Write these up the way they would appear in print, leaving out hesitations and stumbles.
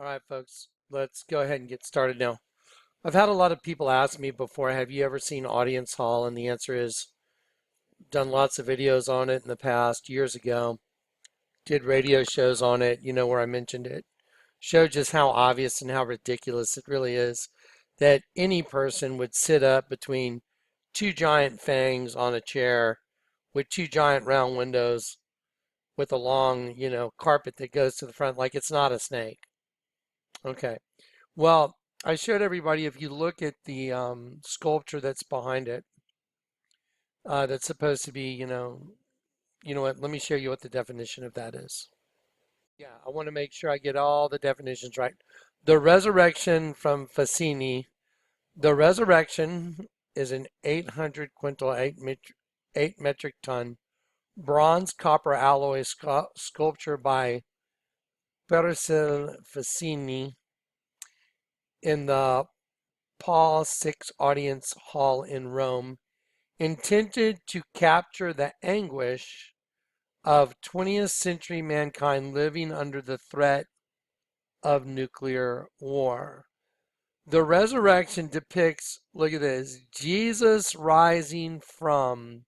All right, folks, let's go ahead and get started now. I've had a lot of people ask me before, have you ever seen Audience Hall? And the answer is, done lots of videos on it in the past, years ago. Did radio shows on it, where I mentioned it. Showed just how obvious and how ridiculous it really is that any person would sit up between two giant fangs on a chair with two giant round windows with a long, carpet that goes to the front like it's not a snake. Okay. Well, I showed everybody, if you look at the sculpture that's behind it, that's supposed to be, you know what, let me show you what the definition of that is. Yeah, I want to make sure I get all the definitions right. The resurrection from Fassini, the resurrection is an 800 quintal, 8 metric ton bronze copper alloy sculpture by Pericel Fassini in the Paul VI Audience Hall in Rome, intended to capture the anguish of 20th century mankind living under the threat of nuclear war. The resurrection depicts, look at this, Jesus rising from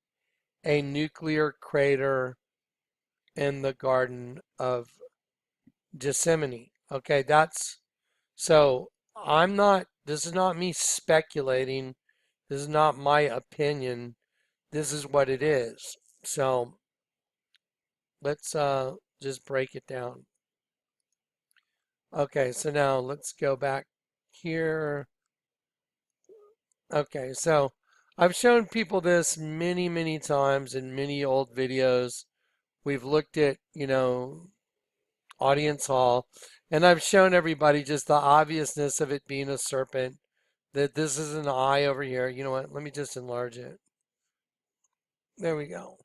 a nuclear crater in the Garden of Gethsemane. Okay, so this is not me speculating. This is not my opinion. This is what it is. So let's just break it down. Okay, so now let's go back here. Okay, so I've shown people this many, many times in many old videos. We've looked at, Audience Hall, and I've shown everybody just the obviousness of it being a serpent, that this is an eye over here. You know what? Let me just enlarge it. There we go.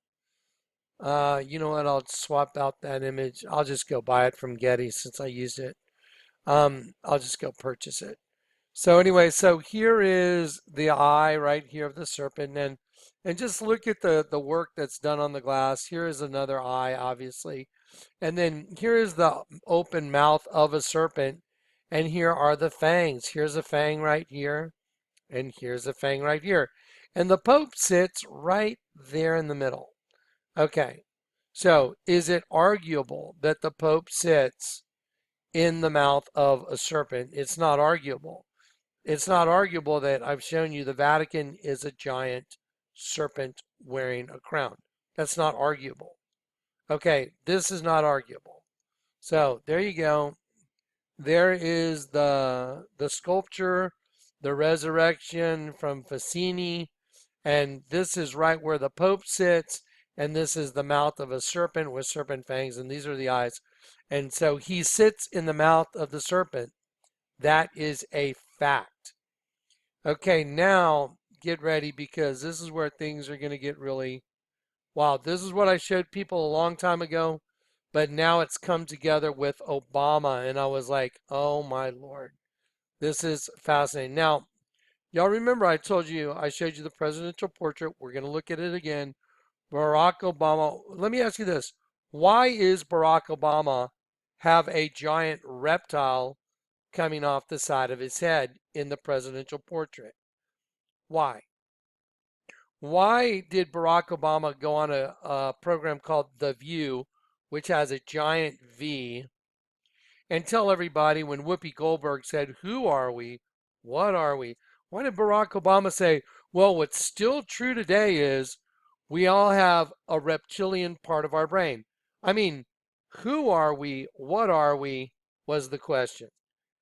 You know what? I'll swap out that image. I'll just go buy it from Getty since I used it. I'll just go purchase it. So anyway, so here is the eye right here of the serpent, and just look at the work that's done on the glass. Here is another eye, obviously. And then here is the open mouth of a serpent, and here are the fangs. Here's a fang right here, and here's a fang right here. And the Pope sits right there in the middle. Okay, so is it arguable that the Pope sits in the mouth of a serpent? It's not arguable. It's not arguable that I've shown you the Vatican is a giant serpent wearing a crown. That's not arguable. Okay, this is not arguable. So there you go. There is the sculpture, the resurrection from Fassini, and this is right where the Pope sits, and this is the mouth of a serpent with serpent fangs, and these are the eyes. And so he sits in the mouth of the serpent. That is a fact. Okay, now get ready, because this is where things are going to get really, wow, this is what I showed people a long time ago, but now it's come together with Obama, and I was like, oh my Lord, this is fascinating. Now, y'all remember I told you, I showed you the presidential portrait. We're going to look at it again. Barack Obama. Let me ask you this. Why is Barack Obama have a giant reptile coming off the side of his head in the presidential portrait? Why? Why did Barack Obama go on a program called The View, which has a giant V, and tell everybody when Whoopi Goldberg said, who are we? What are we? Why did Barack Obama say, well, what's still true today is we all have a reptilian part of our brain? I mean, who are we? What are we? Was the question.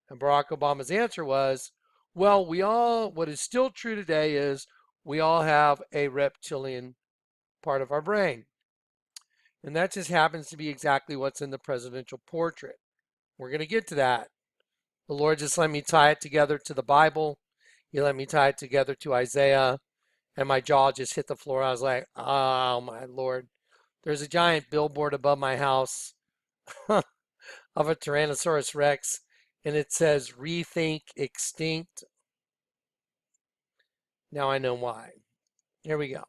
And Barack Obama's answer was, well, what is still true today is we all have a reptilian part of our brain. And that just happens to be exactly what's in the presidential portrait. We're going to get to that. The Lord just let me tie it together to the Bible. He let me tie it together to Isaiah. And my jaw just hit the floor. I was like, oh my Lord. There's a giant billboard above my house of a Tyrannosaurus Rex. And it says, rethink extinct. Now I know why. Here we go.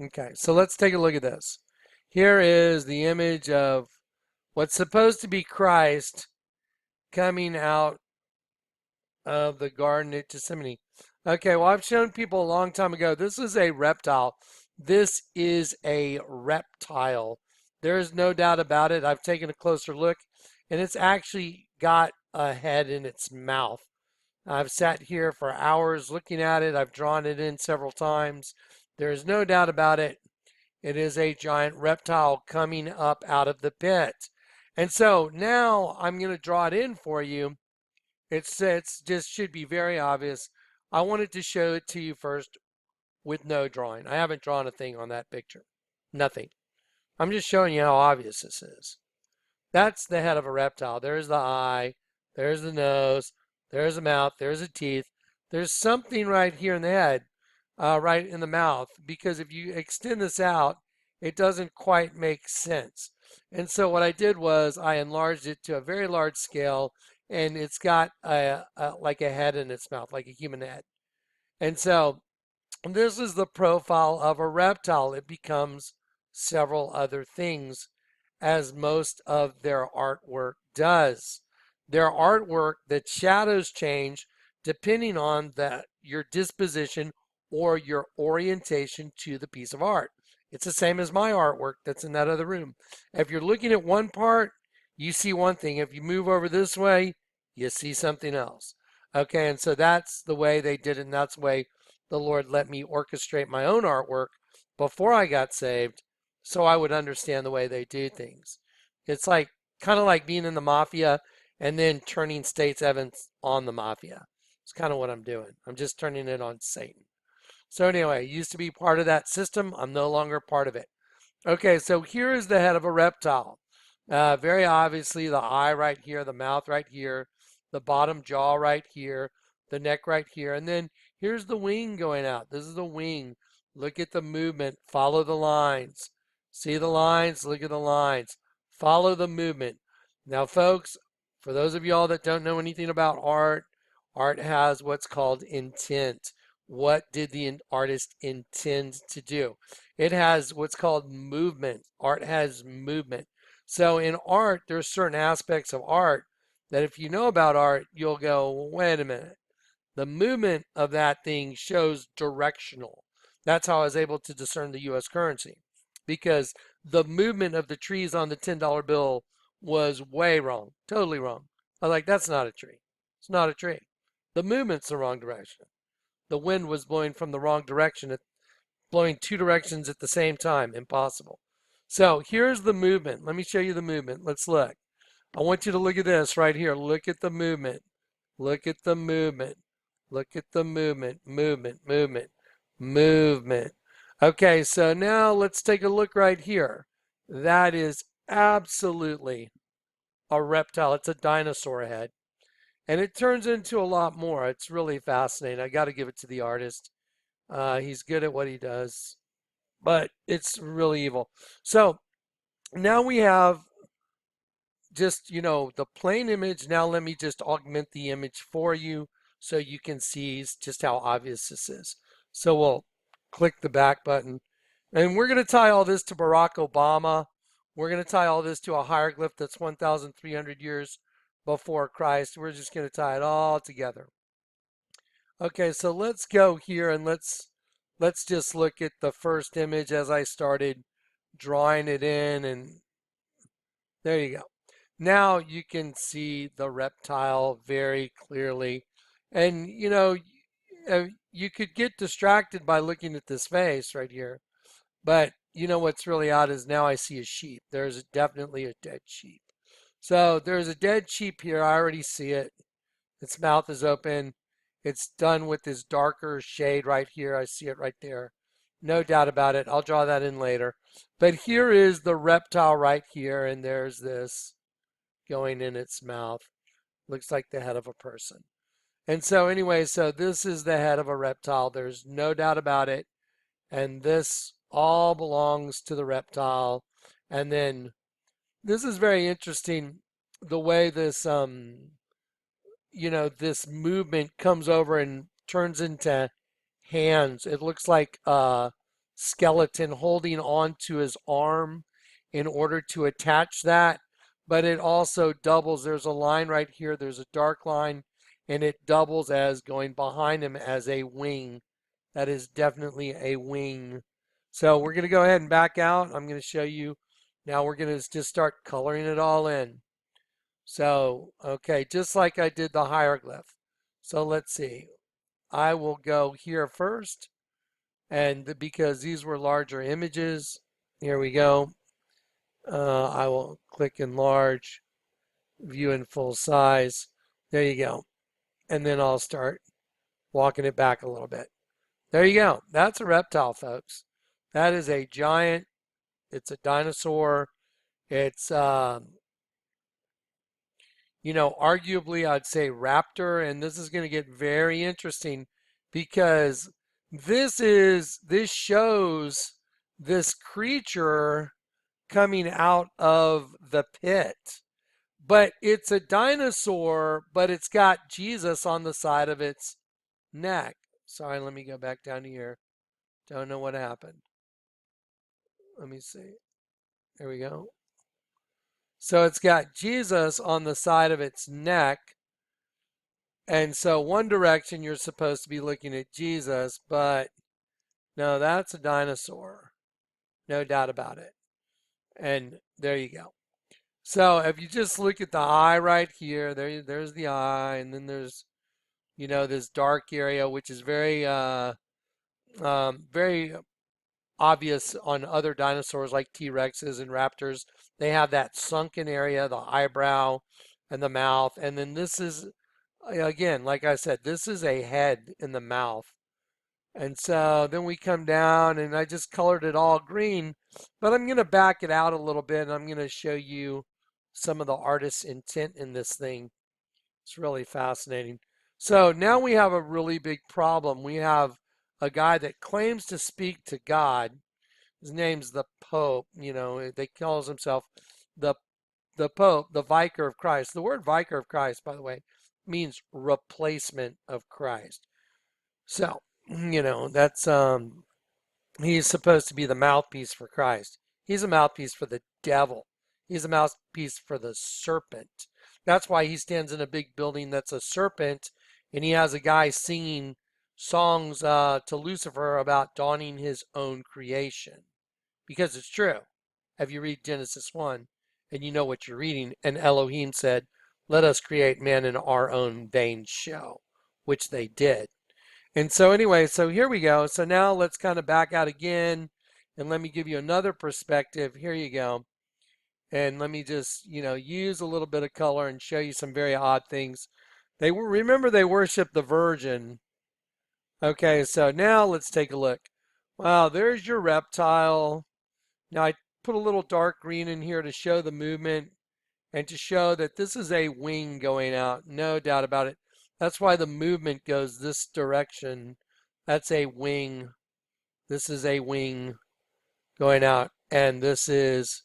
Okay, so let's take a look at this. Here is the image of what's supposed to be Christ coming out of the Garden of Gethsemane. Okay, well, I've shown people a long time ago. This is a reptile. This is a reptile. There is no doubt about it. I've taken a closer look, and it's actually got a head in its mouth. I've sat here for hours looking at it. I've drawn it in several times. There is no doubt about it. It is a giant reptile coming up out of the pit. And so now I'm going to draw it in for you. It's just should be very obvious. I wanted to show it to you first with no drawing. I haven't drawn a thing on that picture. Nothing. I'm just showing you how obvious this is. That's the head of a reptile. There's the eye. There's the nose. There's the mouth. There's the teeth. There's something right here in the head, right in the mouth, because if you extend this out, it doesn't quite make sense. And so what I did was I enlarged it to a very large scale, and it's got like a head in its mouth, like a human head. And so this is the profile of a reptile. It becomes several other things, as most of their artwork does. Their artwork, the shadows change depending on your disposition or your orientation to the piece of art. It's the same as my artwork that's in that other room. If you're looking at one part, you see one thing. If you move over this way, you see something else. Okay, and so that's the way they did it, and that's the way the Lord let me orchestrate my own artwork before I got saved, so I would understand the way they do things. It's like kind of like being in the mafia and then turning state's evidence on the mafia. It's kind of what I'm doing. I'm just turning it on Satan. So anyway, I used to be part of that system. I'm no longer part of it. Okay, so here is the head of a reptile. Very obviously the eye right here, the mouth right here, the bottom jaw right here, the neck right here, and then here's the wing going out. This is the wing. Look at the movement. Follow the lines. See the lines? Look at the lines. Follow the movement. Now, folks, for those of y'all that don't know anything about art, art has what's called intent. What did the artist intend to do? It has what's called movement. Art has movement. So in art, there's certain aspects of art that if you know about art, you'll go, wait a minute. The movement of that thing shows directional. That's how I was able to discern the U.S. currency, because the movement of the trees on the $10 bill was way wrong, totally wrong. I was like, that's not a tree. It's not a tree. The movement's the wrong direction. The wind was blowing from the wrong direction, blowing two directions at the same time. Impossible. So here's the movement. Let me show you the movement. Let's look. I want you to look at this right here. Look at the movement. Look at the movement. Look at the movement. Movement, movement, movement. Okay, so now let's take a look right here. That is absolutely a reptile. It's a dinosaur head. And it turns into a lot more. It's really fascinating. I got to give it to the artist. He's good at what he does, but it's really evil. So now we have just, the plain image. Now let me just augment the image for you so you can see just how obvious this is. So we'll click the back button, and we're going to tie all this to Barack Obama. We're going to tie all this to a hieroglyph that's 1,300 years before Christ. We're just going to tie it all together. Okay, so let's go here and let's just look at the first image as I started drawing it in, and there you go. Now you can see the reptile very clearly. And you could get distracted by looking at this face right here. But what's really odd is now I see a sheep. There's definitely a dead sheep. So there's a dead sheep here. I already see it. Its mouth is open. It's done with this darker shade right here. I see it right there. No doubt about it. I'll draw that in later. But here is the reptile right here, and there's this going in its mouth. Looks like the head of a person. And so anyway, so this is the head of a reptile. There's no doubt about it. And this all belongs to the reptile. And then this is very interesting, the way this this movement comes over and turns into hands. It looks like a skeleton holding on to his arm in order to attach that. but it also doubles. There's a line right here. There's a dark line, and it doubles as going behind him as a wing. That is definitely a wing. So we're going to go ahead and back out. I'm going to show you. Now we're going to just start coloring it all in. So, okay, just like I did the hieroglyph. So let's see. I will go here first, and because these were larger images, here we go. I will click enlarge, view in full size. There you go. And then I'll start walking it back a little bit. There you go. That's a reptile, folks. That is a giant, it's a dinosaur. It's, arguably I'd say raptor. And this is going to get very interesting because this shows this creature coming out of the pit. But it's a dinosaur, but it's got Jesus on the side of its neck. Sorry, let me go back down here. Don't know what happened. Let me see. There we go. So it's got Jesus on the side of its neck. And so one direction you're supposed to be looking at Jesus, but no, that's a dinosaur. No doubt about it. And there you go. So if you just look at the eye right here, there's the eye, and then there's, this dark area, which is very, very obvious on other dinosaurs like T-Rexes and raptors. They have that sunken area, the eyebrow and the mouth. And then this is, again, like I said, this is a head in the mouth. And so then we come down and I just colored it all green, but I'm going to back it out a little bit and I'm going to show you some of the artist's intent in this thing. It's really fascinating. So now we have a really big problem. We have a guy that claims to speak to God. His name's the Pope. They calls himself the Pope, the Vicar of Christ. The word Vicar of Christ, by the way, means replacement of Christ. So, that's he's supposed to be the mouthpiece for Christ. He's a mouthpiece for the devil. He's a mouthpiece for the serpent. That's why he stands in a big building that's a serpent, and he has a guy singing songs to Lucifer about donning his own creation. Because it's true. If you read Genesis 1 and you know what you're reading, and Elohim said, let us create man in our own vain show, which they did. And so anyway, so here we go. So now let's kind of back out again and let me give you another perspective. Here you go. And let me just, use a little bit of color and show you some very odd things. Remember they worship the Virgin. Okay, so now let's take a look. Wow, there's your reptile. Now I put a little dark green in here to show the movement and to show that this is a wing going out. No doubt about it. That's why the movement goes this direction. That's a wing. This is a wing going out. And this is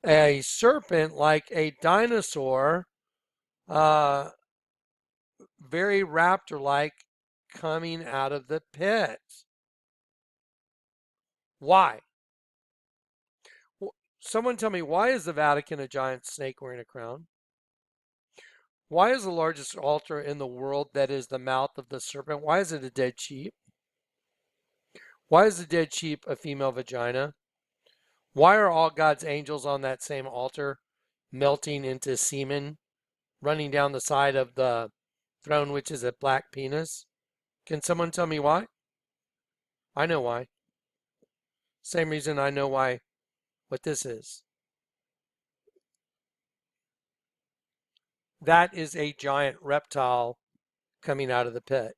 a serpent like a dinosaur, very raptor-like, coming out of the pit. Why? Someone tell me, why is the Vatican a giant snake wearing a crown? Why is the largest altar in the world that is the mouth of the serpent? Why is it a dead sheep? Why is the dead sheep a female vagina? Why are all God's angels on that same altar melting into semen, running down the side of the throne, which is a black penis? Can someone tell me why? I know why. Same reason I know why what this is. That is a giant reptile coming out of the pit.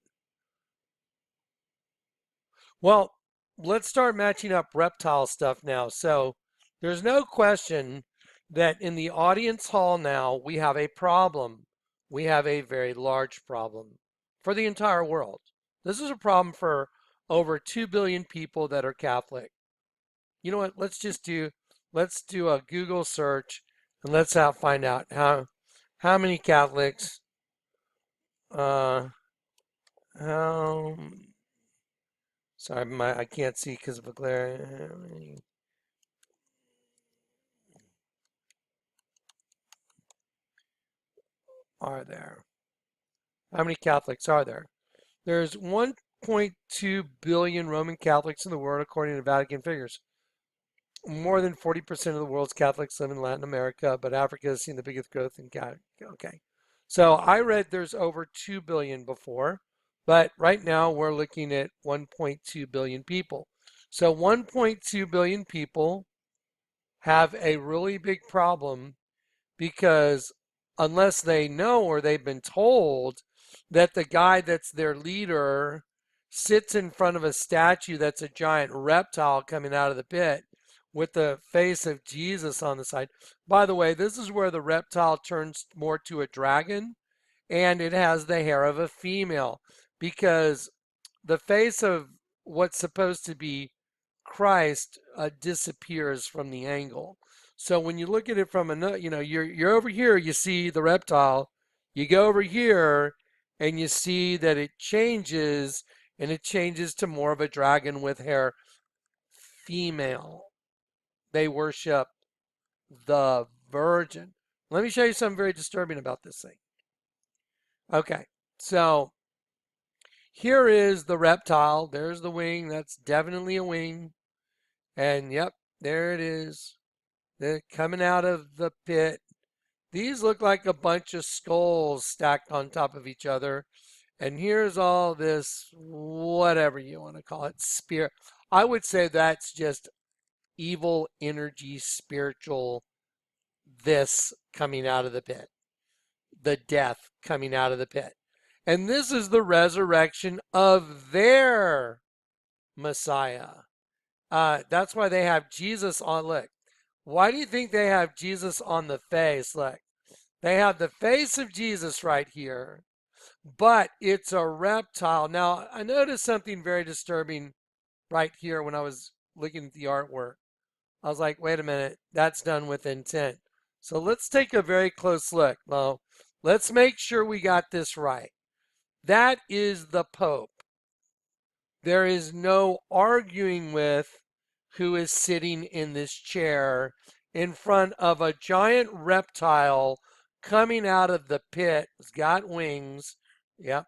Well, let's start matching up reptile stuff now. So there's no question that in the audience hall now, we have a problem. We have a very large problem for the entire world. This is a problem for over 2 billion people that are Catholic. You know what? Let's do a Google search and let's find out how many Catholics, how sorry, I can't see because of a glare. are there? How many Catholics are there? There's 1.2 billion Roman Catholics in the world, according to Vatican figures. More than 40% of the world's Catholics live in Latin America, but Africa has seen the biggest growth in Catholic. Okay. So I read there's over 2 billion before, but right now we're looking at 1.2 billion people. So 1.2 billion people have a really big problem because unless they know or they've been told that the guy that's their leader sits in front of a statue that's a giant reptile coming out of the pit with the face of Jesus on the side. By the way, this is where the reptile turns more to a dragon and it has the hair of a female because the face of what's supposed to be Christ disappears from the angle. So when you look at it from another, you're over here, you see the reptile. You go over here, and you see that it changes, and it changes to more of a dragon with hair. Female. They worship the Virgin. Let me show you something very disturbing about this thing. Okay, so here is the reptile. There's the wing. That's definitely a wing. And yep, there it is. They're coming out of the pit. These look like a bunch of skulls stacked on top of each other. And here's all this, whatever you want to call it, spirit. I would say that's just evil energy, spiritual, this coming out of the pit, the death coming out of the pit. And this is the resurrection of their Messiah. That's why they have Jesus on. Look, why do you think they have Jesus on the face? Look, they have the face of Jesus right here, but it's a reptile. Now, I noticed something very disturbing right here when I was looking at the artwork. I was like, wait a minute, that's done with intent. So let's take a very close look. Well, let's make sure we got this right. That is the Pope. There is no arguing with who is sitting in this chair in front of a giant reptile coming out of the pit. It's got wings. Yep.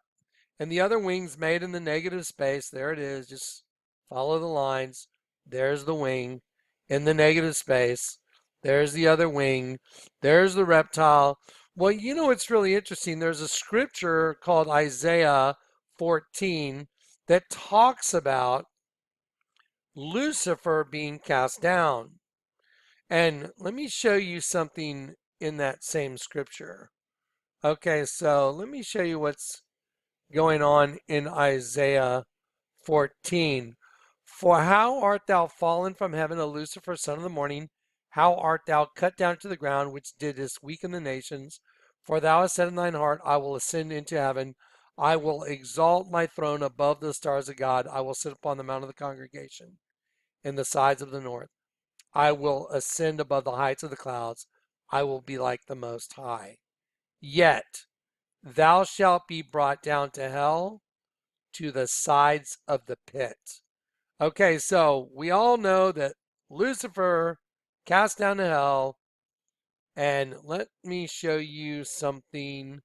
And the other wing's made in the negative space. There it is. Just follow the lines. There's the wing in the negative space. There's the other wing. There's the reptile. Well, you know what's really interesting? There's a scripture called Isaiah 14 that talks about Lucifer being cast down. And let me show you something in that same scripture. Okay, so let me show you what's going on in Isaiah 14. For how art thou fallen from heaven, O Lucifer, son of the morning? How art thou cut down to the ground, which didst weaken the nations? For thou hast said in thine heart, I will ascend into heaven. I will exalt my throne above the stars of God. I will sit upon the mount of the congregation in the sides of the north. I will ascend above the heights of the clouds. I will be like the Most High. Yet thou shalt be brought down to hell, to the sides of the pit. Okay, so we all know that Lucifer cast down to hell. And let me show you something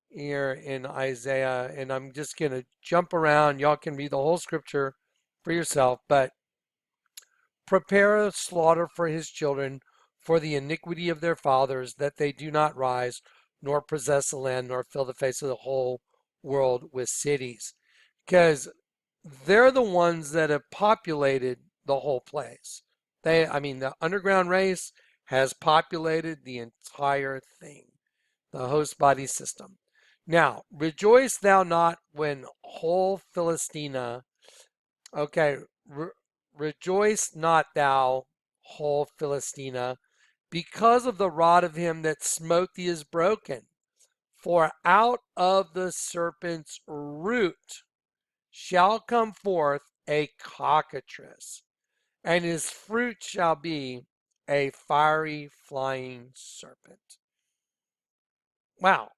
here in Isaiah. And I'm just going to jump around. Y'all can read the whole scripture for yourself. But prepare a slaughter for his children for the iniquity of their fathers, that they do not rise, nor possess the land, nor fill the face of the whole world with cities. Because they're the ones that have populated the whole place. The underground race has populated the entire thing, the host body system. Now, rejoice thou not when whole Philistina, okay, rejoice not thou, whole Philistina, because of the rod of him that smote thee is broken. For out of the serpent's root shall come forth a cockatrice, and his fruit shall be a fiery flying serpent. Wow.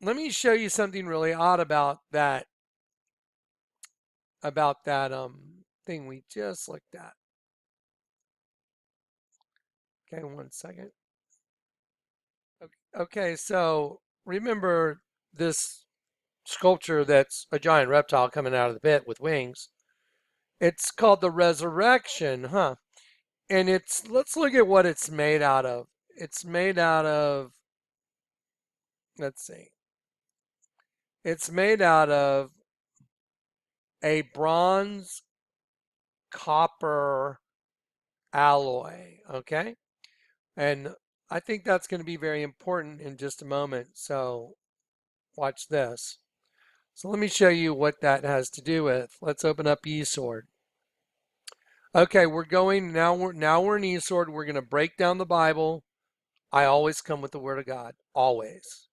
Let me show you something really odd about that thing we just looked at. Okay, one second. Okay, so remember this sculpture that's a giant reptile coming out of the pit with wings. It's called the resurrection, huh? And let's look at what it's made out of. It's made out of, let's see, it's made out of a bronze copper alloy, okay? And I think that's going to be very important in just a moment. So watch this. So let me show you what that has to do with. Let's open up eSword. Okay, we're in eSword. We're going to break down the Bible. I always come with the Word of God. Always.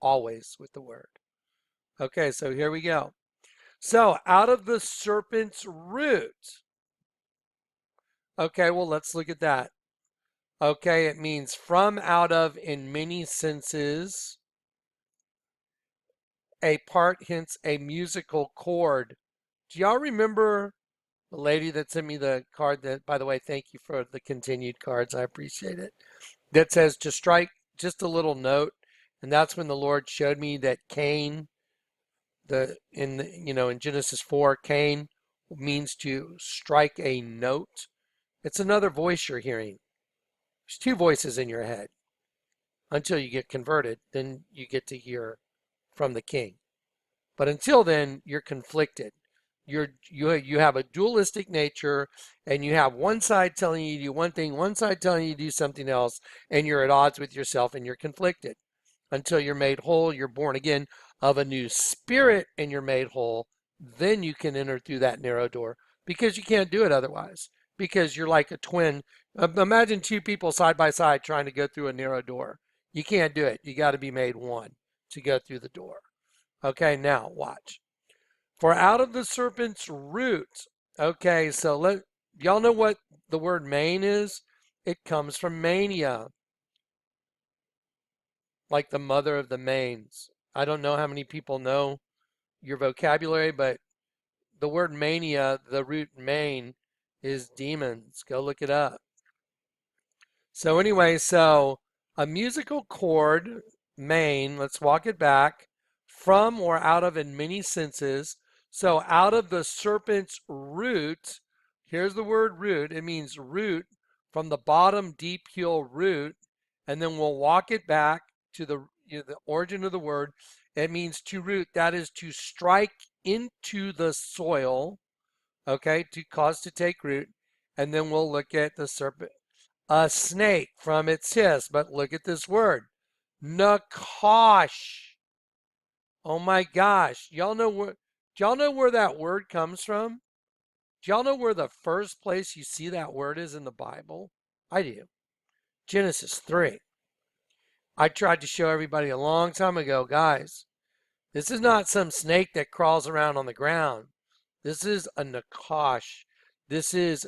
Always with the Word. Okay, so here we go. So out of the serpent's root. Okay, well, let's look at that. Okay, it means from, out of, in many senses. A part, hence a musical chord. Do y'all remember the lady that sent me the card that, by the way, thank you for the continued cards. I appreciate it. That says to strike just a little note. And that's when the Lord showed me that Cain, in Genesis 4, Cain means to strike a note. It's another voice you're hearing. There's two voices in your head until you get converted. Then you get to hear from the King. But until then, you're conflicted. You have a dualistic nature, and you have one side telling you to do one thing, one side telling you to do something else, and you're at odds with yourself, and you're conflicted until you're made whole. You're born again of a new spirit, and you're made whole. Then you can enter through that narrow door, because you can't do it otherwise. Because you're like a twin. Imagine two people side by side trying to go through a narrow door. You can't do it. You got to be made one to go through the door. Okay, now watch. For out of the serpent's root. Okay, so y'all know what the word main is? It comes from mania, like the mother of the mains. I don't know how many people know your vocabulary, but the word mania, the root main, is demons. Go look it up. So anyway, so a musical chord, main, let's walk it back, from or out of in many senses. So out of the serpent's root, here's the word root. It means root from the bottom deep heel root, and then we'll walk it back to the origin of the word. It means to root. That is to strike into the soil, okay, to cause to take root. And then we'll look at the serpent. A snake from its hiss. But look at this word. Nakash. Oh my gosh. Do y'all know where that word comes from? Do y'all know where the first place you see that word is in the Bible? I do. Genesis 3. I tried to show everybody a long time ago, guys. This is not some snake that crawls around on the ground. This is a nakash. This is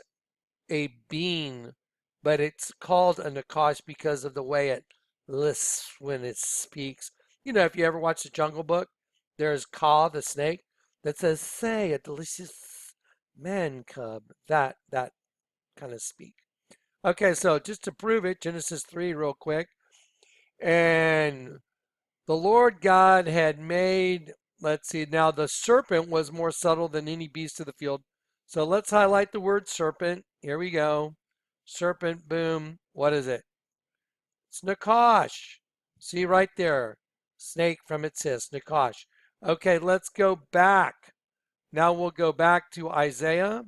a being, but it's called a nakash because of the way it lisps when it speaks. You know, if you ever watch the Jungle Book, there's Ka, the snake, that says, "Say a delicious man cub." That kind of speak. Okay, so just to prove it, Genesis 3 real quick. And the Lord God had made, let's see, now the serpent was more subtle than any beast of the field. So let's highlight the word serpent. Here we go. Serpent, boom. What is it? It's Nakash. See right there. Snake from its hiss, Nakash. Okay, let's go back. Now we'll go back to Isaiah.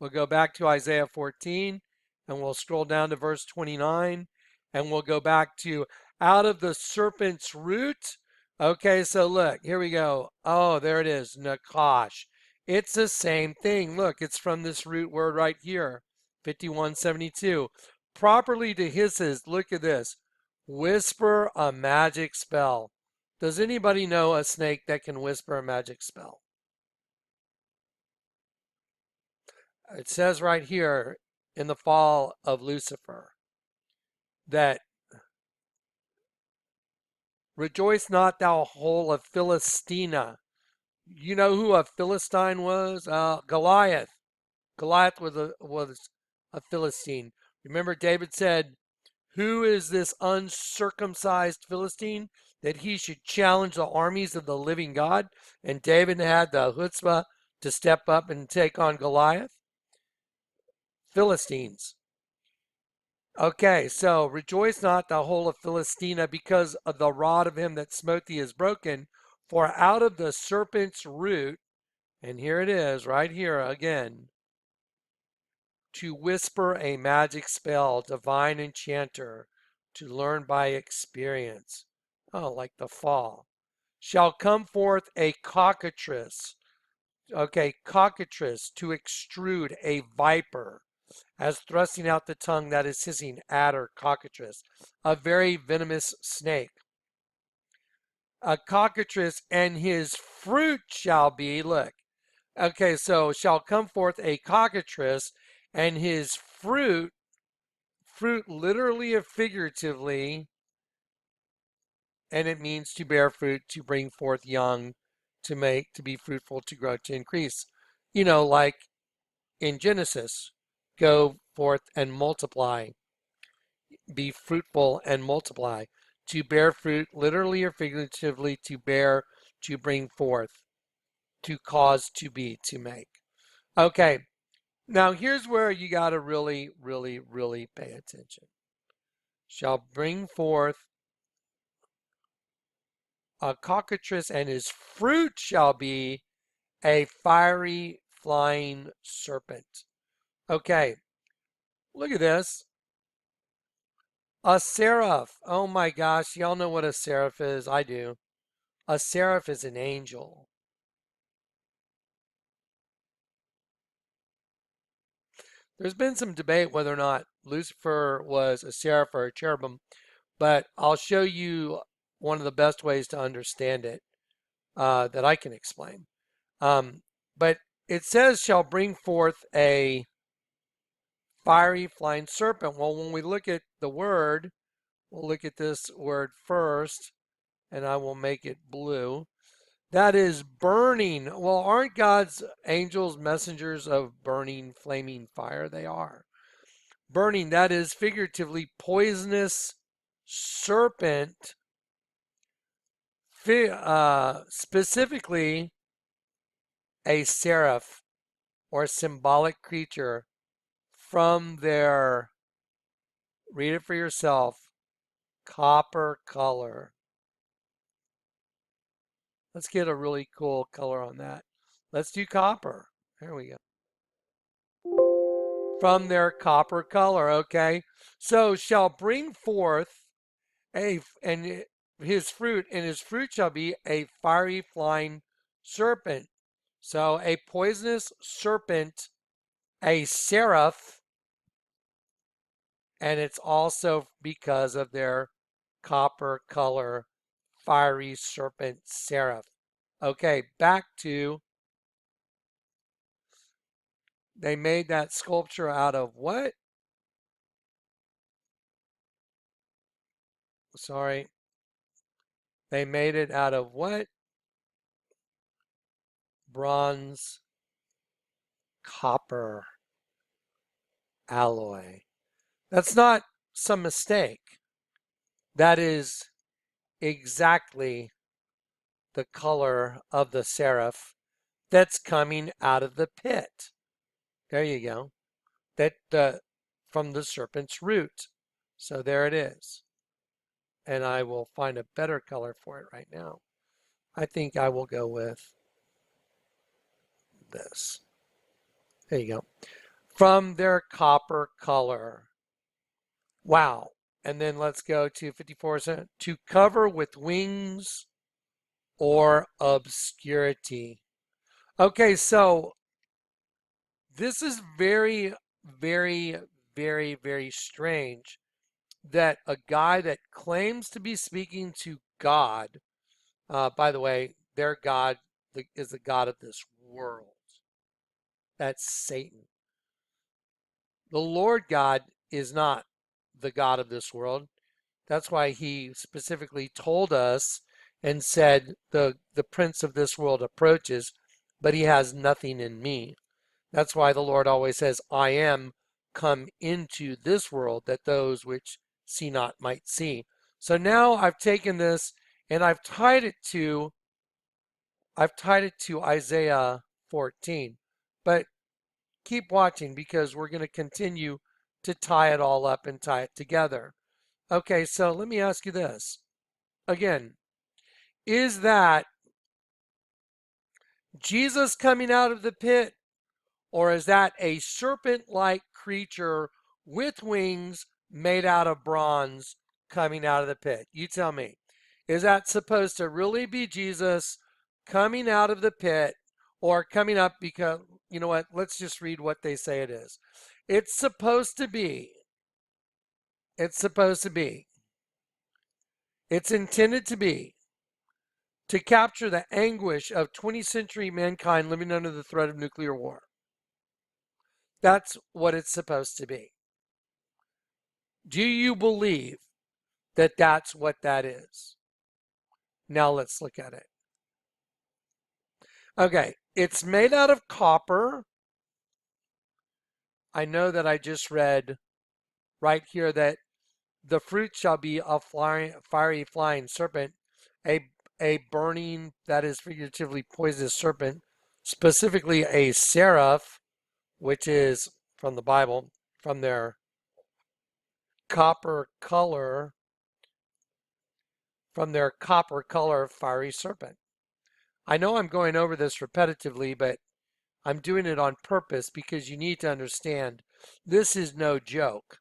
We'll go back to Isaiah 14 and we'll scroll down to verse 29 and we'll go back to out of the serpent's root. Okay, so look, here we go. Oh, there it is, Nakash. It's the same thing. Look, it's from this root word right here, 5172. Properly to hisses, look at this. Whisper a magic spell. Does anybody know a snake that can whisper a magic spell? It says right here in the fall of Lucifer that rejoice not thou whole of Philistina. You know who a Philistine was? Goliath. Goliath was a Philistine. Remember, David said, "Who is this uncircumcised Philistine that he should challenge the armies of the living God?" And David had the chutzpah to step up and take on Goliath. Philistines. Okay, so rejoice not, thou whole of Philistia, because of the rod of him that smote thee is broken. For out of the serpent's root, and here it is, right here again, to whisper a magic spell, divine enchanter, to learn by experience. Oh, like the fall. Shall come forth a cockatrice. Okay, cockatrice, to extrude a viper, as thrusting out the tongue that is hissing, adder, cockatrice, a very venomous snake. A cockatrice, and his fruit shall be, look. Okay, so shall come forth a cockatrice, and his fruit literally or figuratively, and it means to bear fruit, to bring forth young, to make, to be fruitful, to grow, to increase. You know, like in Genesis, go forth and multiply, be fruitful and multiply. To bear fruit, literally or figuratively, to bear, to bring forth, to cause, to be, to make. Okay, now here's where you got to really, really, really pay attention. Shall bring forth a cockatrice, and his fruit shall be a fiery flying serpent. Okay, look at this. A seraph. Oh my gosh, y'all know what a seraph is. I do. A seraph is an angel. There's been some debate whether or not Lucifer was a seraph or a cherubim, but I'll show you one of the best ways to understand it that I can explain. But it says, shall bring forth a fiery flying serpent. Well, when we look at the word, we'll look at this word first, and I will make it blue. That is burning. Well, aren't God's angels messengers of burning, flaming fire? They are. Burning, that is figuratively poisonous serpent, specifically a seraph or symbolic creature from their, read it for yourself, copper color. Let's get a really cool color on that. Let's do copper. There we go. From their copper color, okay? So shall bring forth his fruit, and his fruit shall be a fiery flying serpent. So a poisonous serpent, a seraph, and it's also because of their copper color, fiery serpent seraph. Okay, back to, they made that sculpture out of what? Sorry. They made it out of what? Bronze, copper alloy. That's not some mistake. That is exactly the color of the seraph that's coming out of the pit. There you go. That from the serpent's root. So there it is. And I will find a better color for it right now. I think I will go with this. There you go. From their copper color. Wow. And then let's go to 54%. To cover with wings or obscurity. Okay, so this is very, very, very, very strange that a guy that claims to be speaking to God, by the way, their God is the God of this world. That's Satan. The Lord God is not the God of this world. That's why he specifically told us and said, the prince of this world approaches, but he has nothing in me. That's why the Lord always says, I am come into this world, that those which see not might see. So now I've taken this and I've tied it to Isaiah 14. But keep watching, because we're going to continue to tie it all up and tie it together. Okay, so let me ask you this. Again, is that Jesus coming out of the pit, or is that a serpent-like creature with wings made out of bronze coming out of the pit? You tell me. Is that supposed to really be Jesus coming out of the pit, or coming up? Because, you know what, let's just read what they say it is. It's supposed to be, it's intended to be, to capture the anguish of 20th century mankind living under the threat of nuclear war. That's what it's supposed to be. Do you believe that that's what that is? Now let's look at it. Okay, it's made out of copper. I know that I just read right here that the fruit shall be a fiery flying serpent, a burning, that is figuratively poisonous serpent, specifically a seraph, which is from the Bible, from their copper color, fiery serpent. I know I'm going over this repetitively, but I'm doing it on purpose, because you need to understand this is no joke.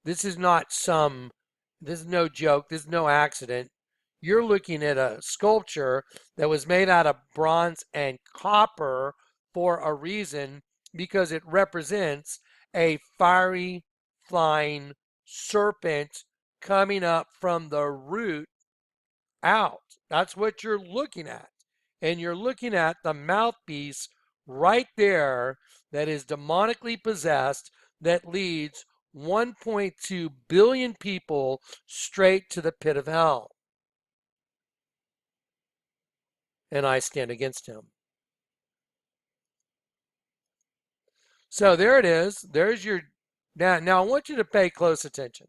This is no joke. This is no accident. You're looking at a sculpture that was made out of bronze and copper for a reason, because it represents a fiery flying serpent coming up from the root out. That's what you're looking at. And you're looking at the mouthpiece right there that is demonically possessed, that leads 1.2 billion people straight to the pit of hell. And I stand against him. So there it is. There's your, now I want you to pay close attention.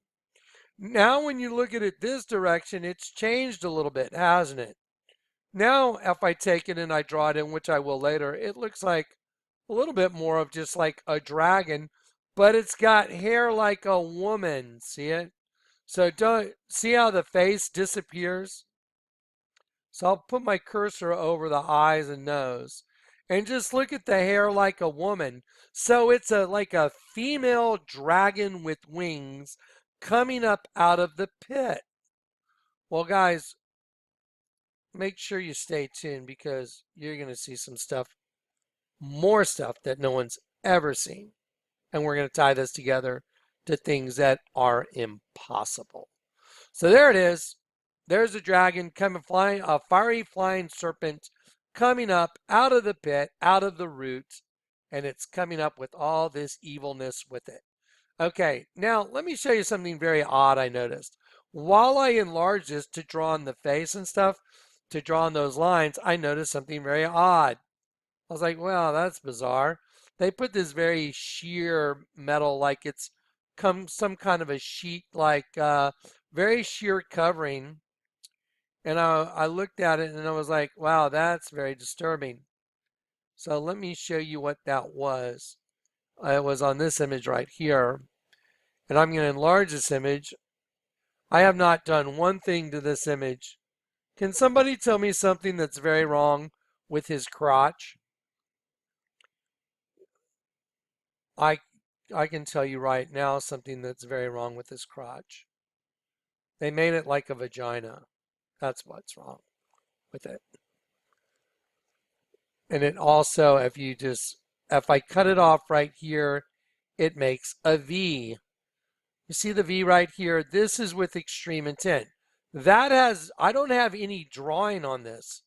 Now when you look at it this direction, it's changed a little bit, hasn't it? Now if I take it and I draw it in, which I will later, it looks like a little bit more of just like a dragon, but it's got hair like a woman. See it? So don't see how the face disappears? So I'll put my cursor over the eyes and nose and just look at the hair like a woman. So it's like a female dragon with wings coming up out of the pit. Well, guys, make sure you stay tuned, because you're going to see some stuff, more stuff that no one's ever seen. And we're going to tie this together to things that are impossible. So there it is. There's a dragon coming flying, a fiery flying serpent coming up out of the pit, out of the root, and it's coming up with all this evilness with it. Okay, now let me show you something very odd I noticed. While I enlarged this to draw on the face and stuff, to draw on those lines, I noticed something very odd. I was like, well, that's bizarre. They put this very sheer metal, like it's some kind of a sheet, like very sheer covering. And I looked at it and I was like, wow, that's very disturbing. So let me show you what that was. It was on this image right here. And I'm going to enlarge this image. I have not done one thing to this image. Can somebody tell me something that's very wrong with his crotch? I can tell you right now something that's very wrong with his crotch. They made it like a vagina. That's what's wrong with it. And it also, if I cut it off right here, it makes a V. You see the V right here? This is with extreme intent. I don't have any drawing on this.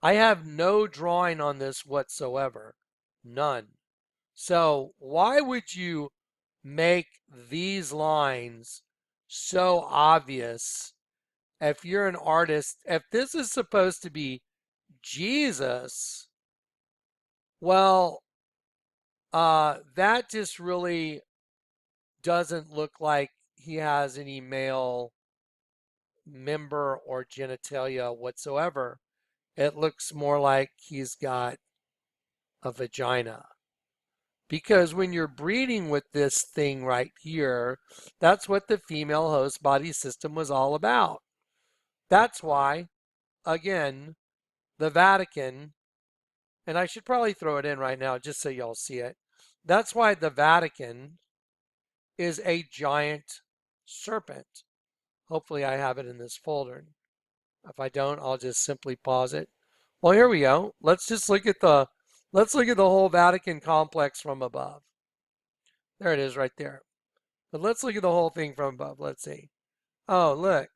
I have no drawing on this whatsoever. None. So why would you make these lines so obvious if you're an artist? If this is supposed to be Jesus, well, that just really doesn't look like he has any male member or genitalia whatsoever. It looks more like he's got a vagina. Because when you're breeding with this thing right here, that's what the female host body system was all about. That's why, again, the Vatican, and I should probably throw it in right now just so y'all see it. That's why the Vatican is a giant serpent. Hopefully I have it in this folder. If I don't, I'll just simply pause it. Well, here we go. Let's look at the whole Vatican complex from above. There it is right there. But let's look at the whole thing from above. Let's see. Oh, look.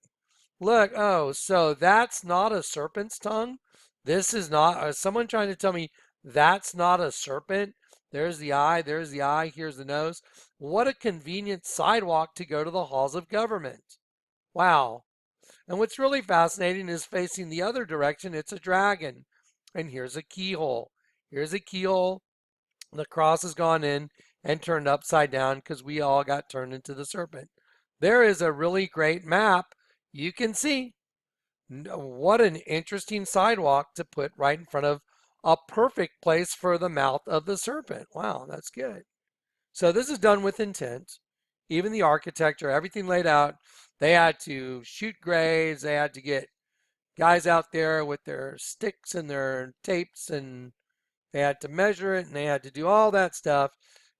Look. Oh, so that's not a serpent's tongue? This is not someone trying to tell me that's not a serpent? There's the eye, here's the nose. What a convenient sidewalk to go to the halls of government. Wow. And what's really fascinating is facing the other direction, it's a dragon. And here's a keyhole. Here's a keyhole. The cross has gone in and turned upside down because we all got turned into the serpent. There is a really great map. You can see what an interesting sidewalk to put right in front of a perfect place for the mouth of the serpent. Wow, that's good. So this is done with intent. Even the architecture, everything laid out. They had to shoot graves. They had to get guys out there with their sticks and their tapes, and they had to measure it, and they had to do all that stuff.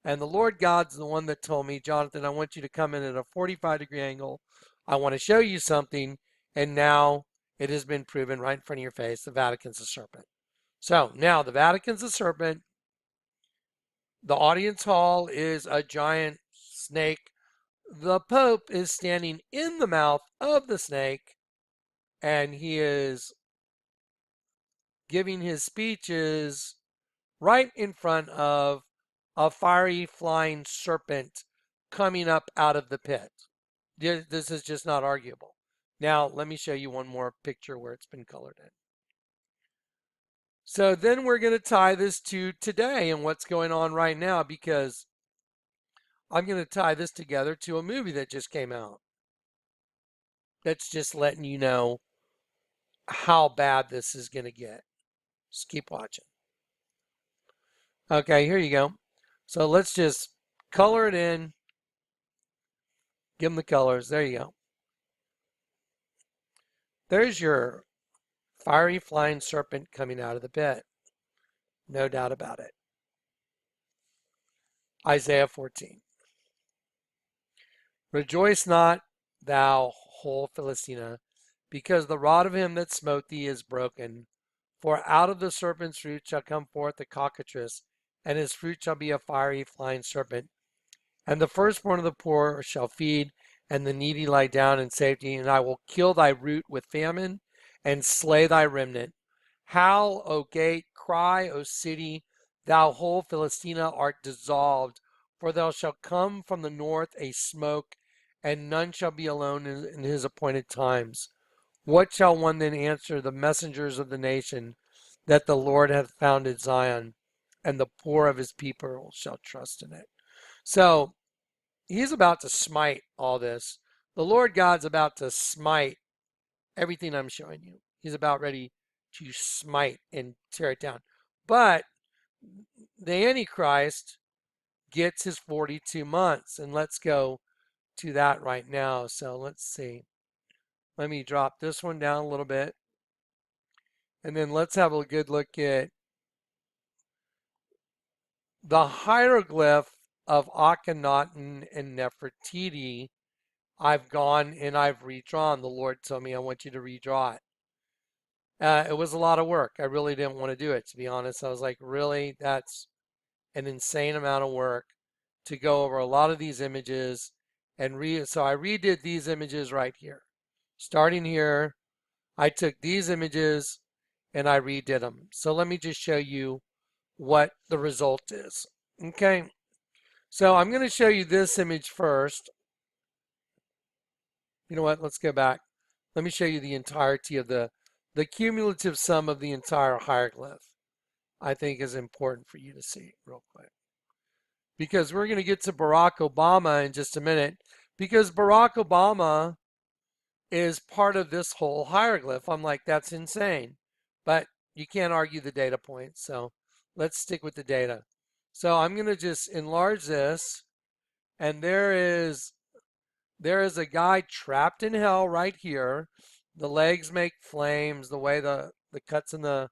And the Lord God's the one that told me, Jonathan, I want you to come in at a 45-degree angle. I want to show you something. And now it has been proven right in front of your face. The Vatican's a serpent. So now the Vatican's a serpent. The audience hall is a giant snake. The Pope is standing in the mouth of the snake, and he is giving his speeches right in front of a fiery flying serpent coming up out of the pit. This is just not arguable. Now, let me show you one more picture where it's been colored in. So then we're going to tie this to today and what's going on right now, because I'm going to tie this together to a movie that just came out. That's just letting you know how bad this is going to get. Just keep watching. Okay, here you go. So let's just color it in. Give them the colors. There you go. There's your fiery flying serpent coming out of the pit. No doubt about it. Isaiah 14. Rejoice not, thou whole Philistina, because the rod of him that smote thee is broken. For out of the serpent's root shall come forth a cockatrice, and his fruit shall be a fiery flying serpent. And the firstborn of the poor shall feed, and the needy lie down in safety. And I will kill thy root with famine, and slay thy remnant. Howl, O gate, cry, O city, thou whole Philistina art dissolved. For thou shalt come from the north a smoke, and none shall be alone in his appointed times. What shall one then answer the messengers of the nation, that the Lord hath founded Zion, and the poor of his people shall trust in it? So he's about to smite all this. The Lord God's about to smite everything I'm showing you. He's about ready to smite and tear it down. But the Antichrist gets his 42 months, and let's go to that right now. So let's see. Let me drop this one down a little bit. And then let's have a good look at the hieroglyph of Akhenaten and Nefertiti. I've gone and I've redrawn. The Lord told me, I want you to redraw it. It was a lot of work. I really didn't want to do it, to be honest. I was like, really? That's an insane amount of work to go over a lot of these images and so I redid these images right here. Starting here, I took these images and I redid them. So let me just show you what the result is. Okay, so I'm going to show you this image first. You know what? Let's go back. Let me show you the entirety of the cumulative sum of the entire hieroglyph. I think is important for you to see real quick. because we're going to get to Barack Obama in just a minute, because Barack Obama is part of this whole hieroglyph. I'm like, that's insane. But you can't argue the data points. So let's stick with the data. So I'm going to just enlarge this. And there is a guy trapped in hell right here. The legs make flames, the way the cuts in the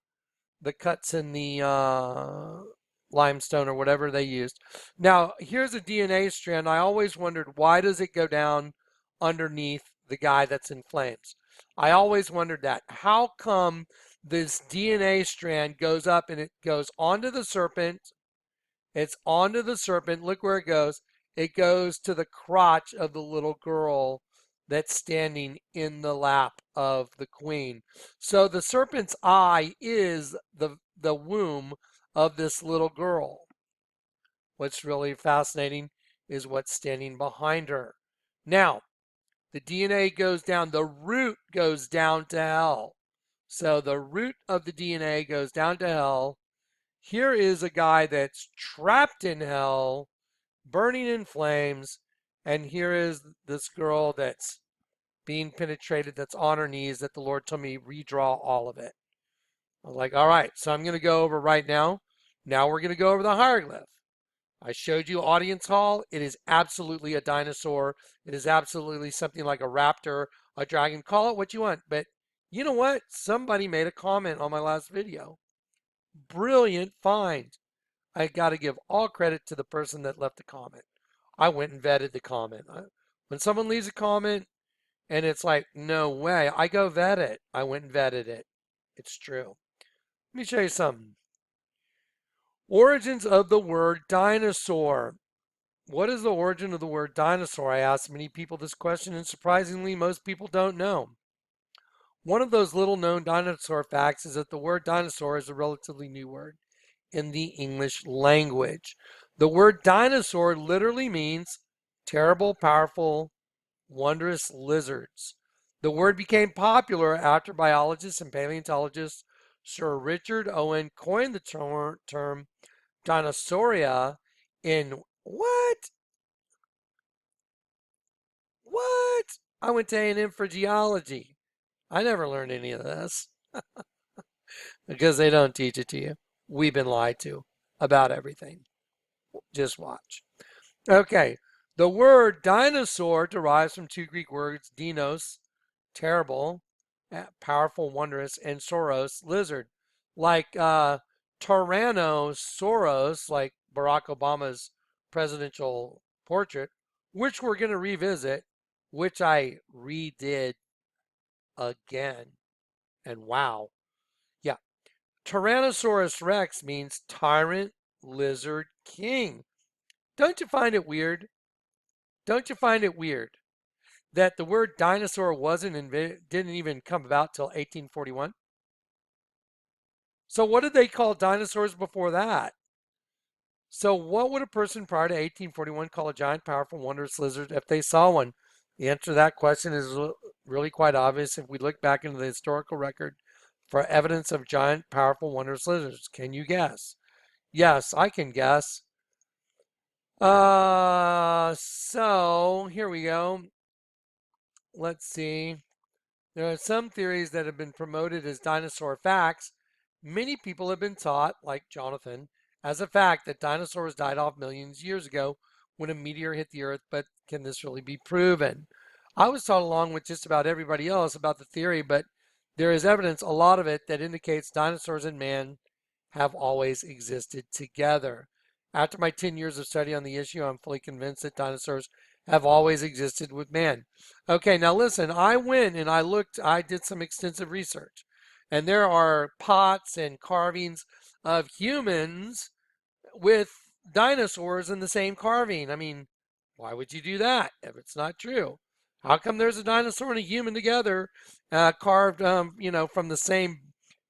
limestone or whatever they used. Now, here's a DNA strand. I always wondered, why does it go down underneath the guy that's in flames? I always wondered that. How come this DNA strand goes up and it goes onto the serpent? It's onto the serpent. Look where it goes. It goes to the crotch of the little girl that's standing in the lap of the queen. So the serpent's eye is the womb of this little girl. What's really fascinating is what's standing behind her. Now, the DNA goes down, the root goes down to hell. So the root of the DNA goes down to hell. Here is a guy that's trapped in hell, burning in flames, and here is this girl that's being penetrated, that's on her knees, that the Lord told me redraw all of it. I was like, all right, so I'm going to go over right now. Now we're going to go over the hieroglyph. I showed you audience hall. It is absolutely a dinosaur. It is absolutely something like a raptor, a dragon. Call it what you want. But you know what? Somebody made a comment on my last video. Brilliant find. I got to give all credit to the person that left the comment. I went and vetted the comment. When someone leaves a comment and it's like, no way, I go vet it. I went and vetted it. It's true. Let me show you something. Origins of the word dinosaur. What is the origin of the word dinosaur? I asked many people this question, and surprisingly, most people don't know. One of those little known dinosaur facts is that the word dinosaur is a relatively new word in the English language. The word dinosaur literally means terrible, powerful, wondrous lizards. The word became popular after biologist and paleontologist Sir Richard Owen coined the term dinosauria in what? What? I went to A&M for geology. I never learned any of this because they don't teach it to you. We've been lied to about everything. Just watch. Okay. The word dinosaur derives from two Greek words, dinos, terrible, powerful, wondrous, and sauros, lizard. Like Tyrannosaurus, like Barack Obama's presidential portrait, which we're going to revisit, which I redid again. And wow. Yeah. Tyrannosaurus rex means tyrant, lizard, king. Don't you find it weird? Don't you find it weird that the word dinosaur didn't even come about till 1841? So what did they call dinosaurs before that? So what would a person prior to 1841 call a giant, powerful, wondrous lizard if they saw one? The answer to that question is really quite obvious if we look back into the historical record for evidence of giant, powerful, wondrous lizards. Can you guess? Yes, I can guess. So here we go. Let's see. There are some theories that have been promoted as dinosaur facts. Many people have been taught, like Jonathan, as a fact that dinosaurs died off millions of years ago when a meteor hit the earth, but can this really be proven? I was taught along with just about everybody else about the theory, but there is evidence, a lot of it, that indicates dinosaurs and man have always existed together. After my 10 years of study on the issue, I'm fully convinced that dinosaurs have always existed with man. Okay, now listen, I went and I did some extensive research, and there are pots and carvings of humans with dinosaurs in the same carving. I mean, why would you do that if it's not true? How come there's a dinosaur and a human together, carved, from the same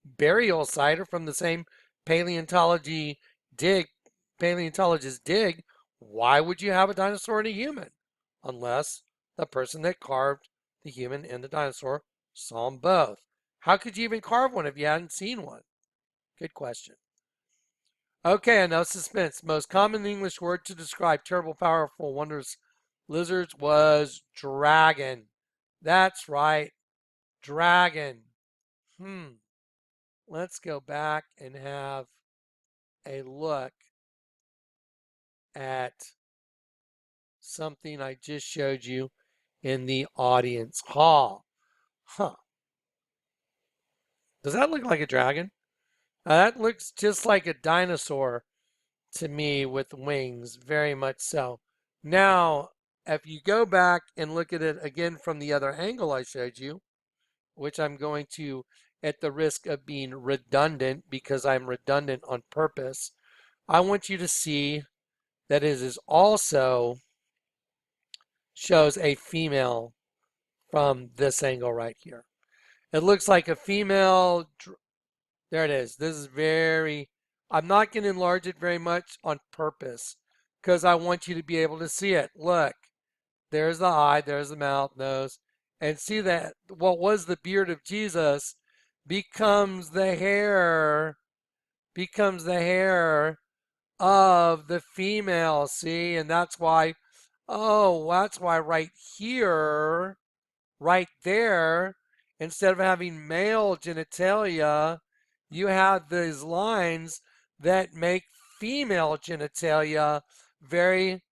burial site or from the same paleontology dig, paleontologist dig? Why would you have a dinosaur and a human? Unless the person that carved the human and the dinosaur saw them both. How could you even carve one if you hadn't seen one? Good question. Okay, enough suspense. Most common English word to describe terrible, powerful, wondrous lizards was dragon. That's right, dragon. Let's go back and have a look at something I just showed you in the audience hall. Does that look like a dragon? That looks just like a dinosaur to me with wings, very much so. Now, if you go back and look at it again from the other angle I showed you, which I'm going to, at the risk of being redundant because I'm redundant on purpose, I want you to see that it is also shows a female from this angle right here. It looks like a female. There it is. This is very, I'm not going to enlarge it very much on purpose because I want you to be able to see it. Look, there's the eye, there's the mouth, nose, and see that what was the beard of Jesus becomes the hair, of the female. See, and that's why, oh, that's why right here, right there, instead of having male genitalia, you have these lines that make female genitalia very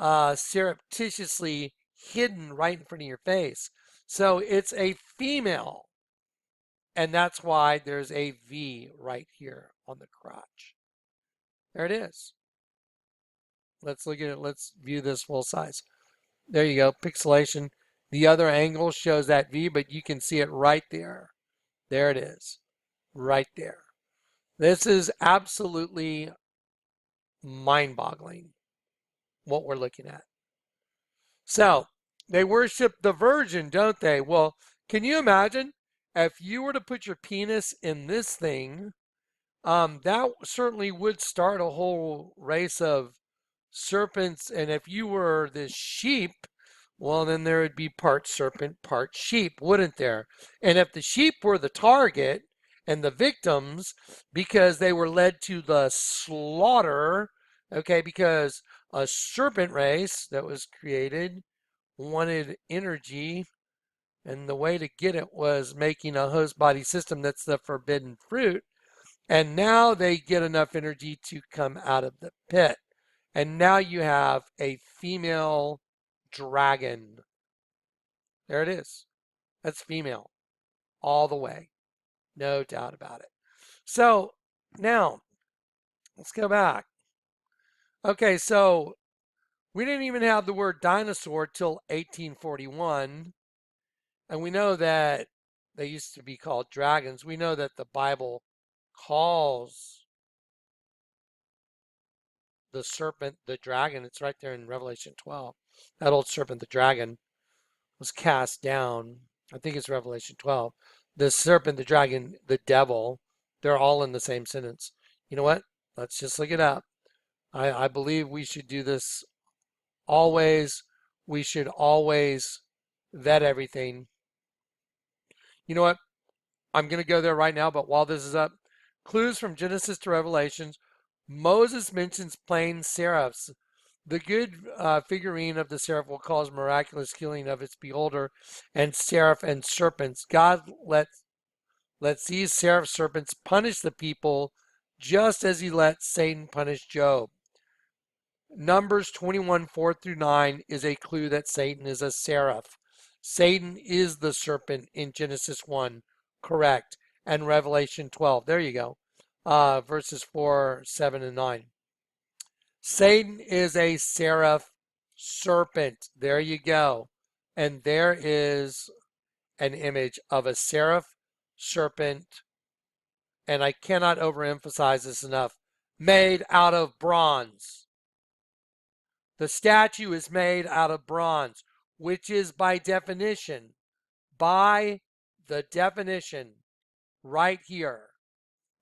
surreptitiously hidden right in front of your face. So it's a female, and that's why there's a V right here on the crotch. There it is. Let's look at it. Let's view this full size. There you go, pixelation. The other angle shows that V, but you can see it right there. There it is, right there. This is absolutely mind-boggling what we're looking at. So they worship the Virgin, don't they? Well, can you imagine if you were to put your penis in this thing? That certainly would start a whole race of serpents. And if you were this sheep, well, then there would be part serpent, part sheep, wouldn't there? And if the sheep were the target and the victims because they were led to the slaughter, okay, because a serpent race that was created wanted energy, and the way to get it was making a host body system that's the forbidden fruit. And now they get enough energy to come out of the pit. And now you have a female dragon. There it is. That's female all the way. No doubt about it. So now let's go back. Okay, so we didn't even have the word dinosaur till 1841. And we know that they used to be called dragons. We know that the Bible calls the serpent the dragon. It's right there in Revelation 12. That old serpent, the dragon, was cast down. I think it's Revelation 12. The serpent, the dragon, the devil, they're all in the same sentence. You know what? Let's just look it up. I believe we should do this always. We should always vet everything. You know what? I'm going to go there right now, but while this is up, clues from Genesis to Revelations. Moses mentions plain seraphs. The good figurine of the seraph will cause miraculous healing of its beholder, and seraph and serpents. God lets these seraph serpents punish the people just as he let Satan punish Job. Numbers 21, 4 through 9 is a clue that Satan is a seraph. Satan is the serpent in Genesis 1, correct, and Revelation 12. There you go. Verses 4, 7, and 9. Satan is a seraph serpent. There you go. And there is an image of a seraph serpent, and I cannot overemphasize this enough, made out of bronze. The statue is made out of bronze, which is by definition, right here,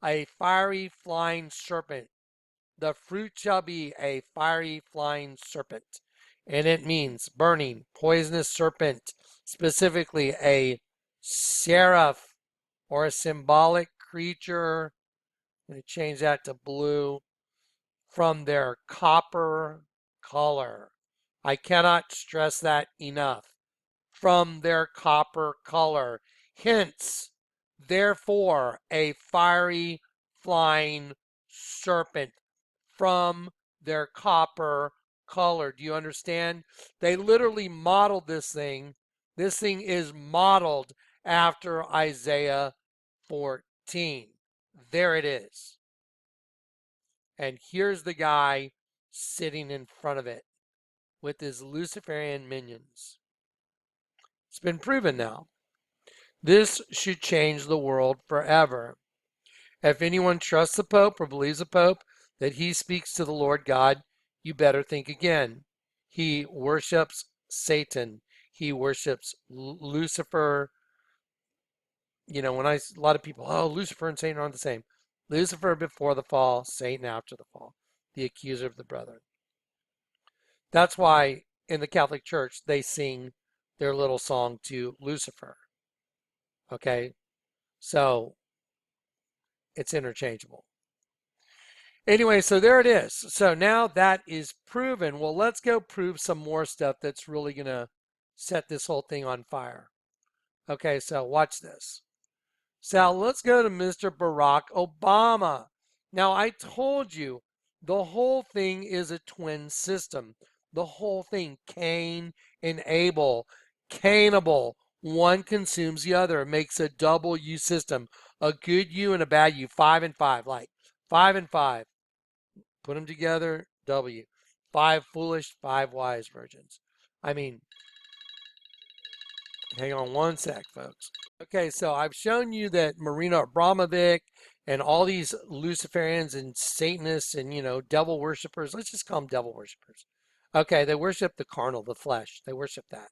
a fiery flying serpent. The fruit shall be a fiery flying serpent. And it means burning, poisonous serpent, specifically a seraph or a symbolic creature. I'm going to change that to blue. from their copper color. I cannot stress that enough. From their copper color. Hence, therefore, a fiery flying serpent from their copper color. Do you understand? They literally modeled this thing. This thing is modeled after Isaiah 14. There it is. And here's the guy sitting in front of it with his Luciferian minions. It's been proven now. This should change the world forever. If anyone trusts the Pope or believes the Pope that he speaks to the Lord God, you better think again. He worships Satan. He worships Lucifer. You know, a lot of people, oh, Lucifer and Satan aren't the same. Lucifer before the fall, Satan after the fall, the accuser of the brethren. That's why in the Catholic Church they sing their little song to Lucifer. Okay, so it's interchangeable. Anyway, so there it is. So now that is proven. Well, let's go prove some more stuff that's really going to set this whole thing on fire. Okay, so watch this. So let's go to Mr. Barack Obama. Now, I told you the whole thing is a twin system. The whole thing, Cain and Abel, Cainable. One consumes the other. It makes a double U system. A good U and a bad U. 5 and 5, like 5 and 5. Put them together, W. 5 foolish, 5 wise virgins. I mean, hang on one sec, folks. Okay, so I've shown you that Marina Abramovic and all these Luciferians and Satanists and, you know, devil worshippers, let's just call them devil worshippers. Okay, they worship the carnal, the flesh. They worship that.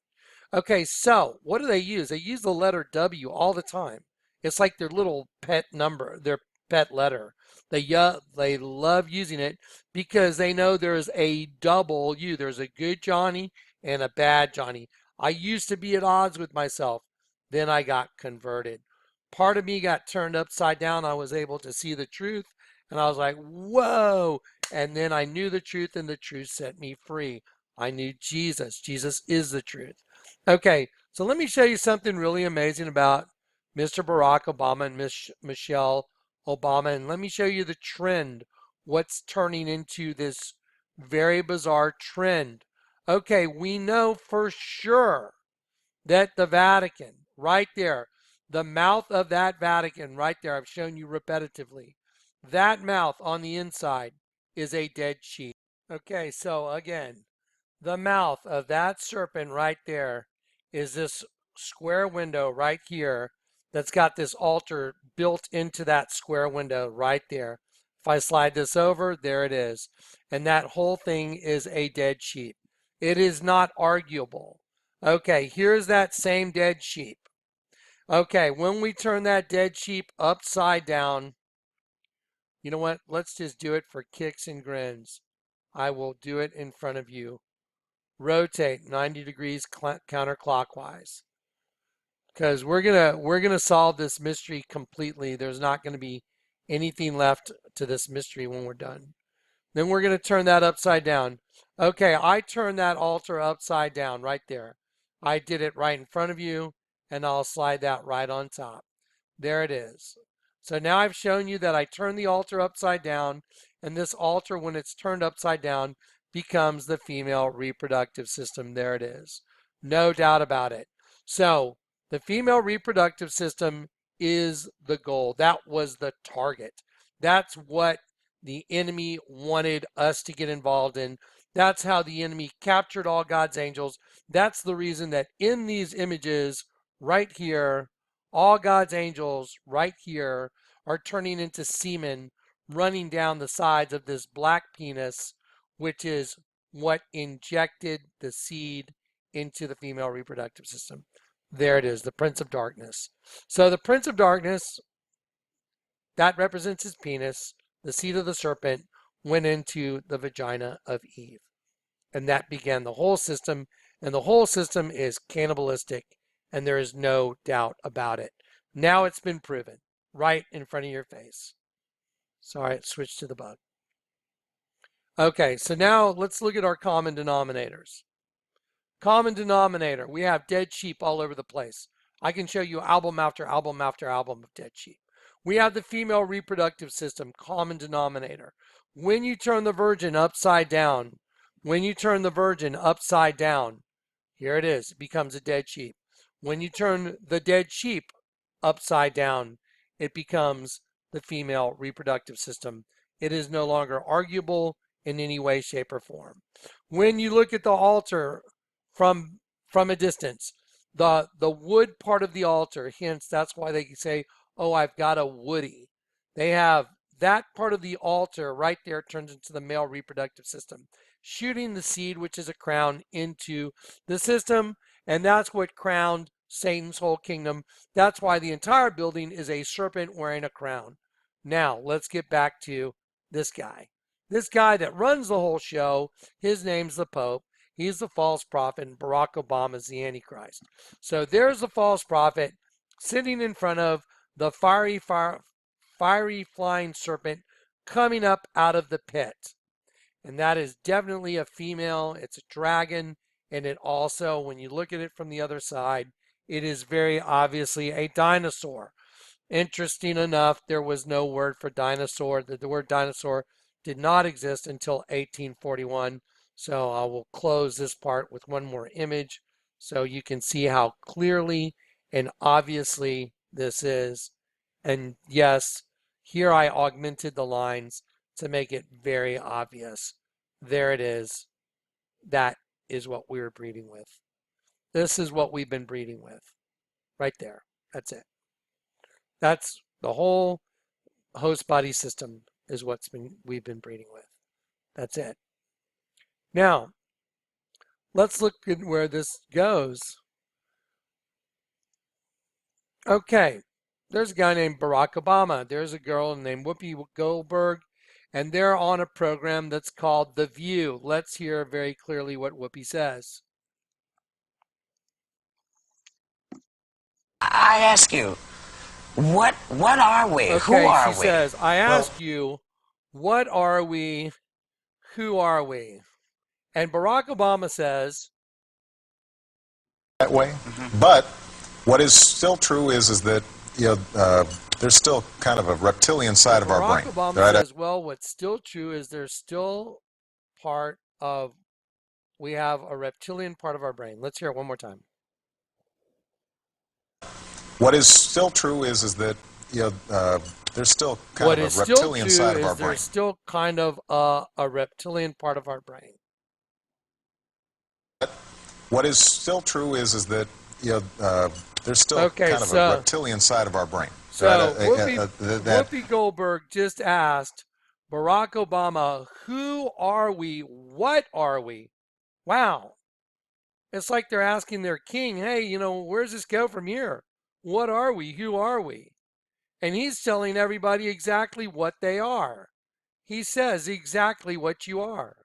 Okay, so what do they use? They use the letter W all the time. It's like their little pet number, their pet letter. They love using it because they know there's a double U. There's a good Johnny and a bad Johnny. I used to be at odds with myself. Then I got converted. Part of me got turned upside down. I was able to see the truth and I was like, whoa. And then I knew the truth and the truth set me free. I knew Jesus. Jesus is the truth. Okay, so let me show you something really amazing about Mr. Barack Obama and Miss Michelle Obama. And let me show you the trend, what's turning into this very bizarre trend. Okay, we know for sure that the Vatican, right there, the mouth of that Vatican right there, I've shown you repetitively, that mouth on the inside is a dead sheep. Okay, so again, the mouth of that serpent right there is this square window right here that's got this altar built into that square window right there. If I slide this over, there it is. And that whole thing is a dead sheep. It is not arguable. Okay, here's that same dead sheep. Okay, when we turn that dead sheep upside down, you know what? Let's just do it for kicks and grins. I will do it in front of you. Rotate 90 degrees counterclockwise. Because we're gonna solve this mystery completely. There's not gonna be anything left to this mystery when we're done. Then we're gonna turn that upside down. Okay, I turned that altar upside down right there. I did it right in front of you, and I'll slide that right on top. There it is. So now I've shown you that I turn the altar upside down, and this altar, when it's turned upside down, becomes the female reproductive system. There it is. No doubt about it. So the female reproductive system is the goal. That was the target. That's what the enemy wanted us to get involved in. That's how the enemy captured all God's angels. That's the reason that in these images right here, all God's angels right here are turning into semen running down the sides of this black penis, which is what injected the seed into the female reproductive system. There it is, the Prince of Darkness. So the Prince of Darkness, that represents his penis. The seed of the serpent went into the vagina of Eve. And that began the whole system. And the whole system is cannibalistic. And there is no doubt about it. Now it's been proven right in front of your face. Sorry, it switched to the bug. Okay, so now let's look at our common denominators. Common denominator, we have dead sheep all over the place. I can show you album after album after album of dead sheep. We have the female reproductive system, common denominator. When you turn the virgin upside down, when you turn the virgin upside down, here it is, it becomes a dead sheep. When you turn the dead sheep upside down, it becomes the female reproductive system. It is no longer arguable in any way, shape, or form. When you look at the altar from a distance, the wood part of the altar, hence that's why they say, oh, I've got a woody. They have that part of the altar right there turns into the male reproductive system, shooting the seed, which is a crown, into the system, and that's what crowned Satan's whole kingdom. That's why the entire building is a serpent wearing a crown. Now, let's get back to this guy. This guy that runs the whole show, his name's the Pope. He's the false prophet, and Barack Obama is the Antichrist. So there's the false prophet sitting in front of the fiery flying serpent coming up out of the pit. And that is definitely a female. It's a dragon. And it also, when you look at it from the other side, it is very obviously a dinosaur. Interesting enough, there was no word for dinosaur. The word dinosaur did not exist until 1841. So I will close this part with one more image so you can see how clearly and obviously this is. And yes, here I augmented the lines to make it very obvious. There it is. That is what we were breeding with. This is what we've been breeding with. Right there. That's it. That's the whole host body system is we've been breeding with. That's it. Now, let's look at where this goes. Okay, there's a guy named Barack Obama. There's a girl named Whoopi Goldberg, and they're on a program that's called The View. Let's hear very clearly what Whoopi says. I ask you, what are we? Okay, Who are we? she says, I ask you, what are we? Who are we? And Barack Obama says, that way. But what is still true is that there's still kind of a reptilian side of our brain. Barack Obama says, well, what's still true is there's still we have a reptilian part of our brain. Let's hear it one more time. What is still true is that there's still kind of a reptilian side of our brain. There's still kind of a reptilian part of our brain. What is still true is that there's still kind of a reptilian side of our brain. So Whoopi Goldberg just asked Barack Obama, who are we? What are we? Wow. It's like they're asking their king, hey, where does this go from here? What are we? Who are we? And he's telling everybody exactly what they are. He says exactly what you are.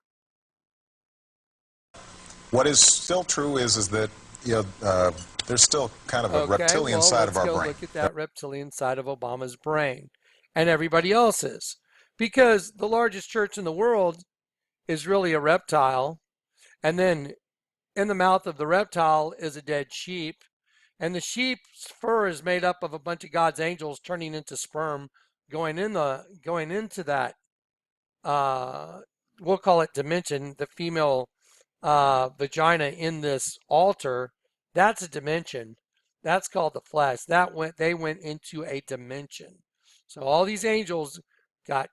What is still true is that there's still kind of a reptilian side of our brain. Let's go look at that reptilian side of Obama's brain and everybody else's. Because the largest church in the world is really a reptile. And then in the mouth of the reptile is a dead sheep. And the sheep's fur is made up of a bunch of God's angels turning into sperm, going into that, we'll call it dimension, the female vagina in this altar. That's a dimension. That's called the flesh. They went into a dimension. So all these angels got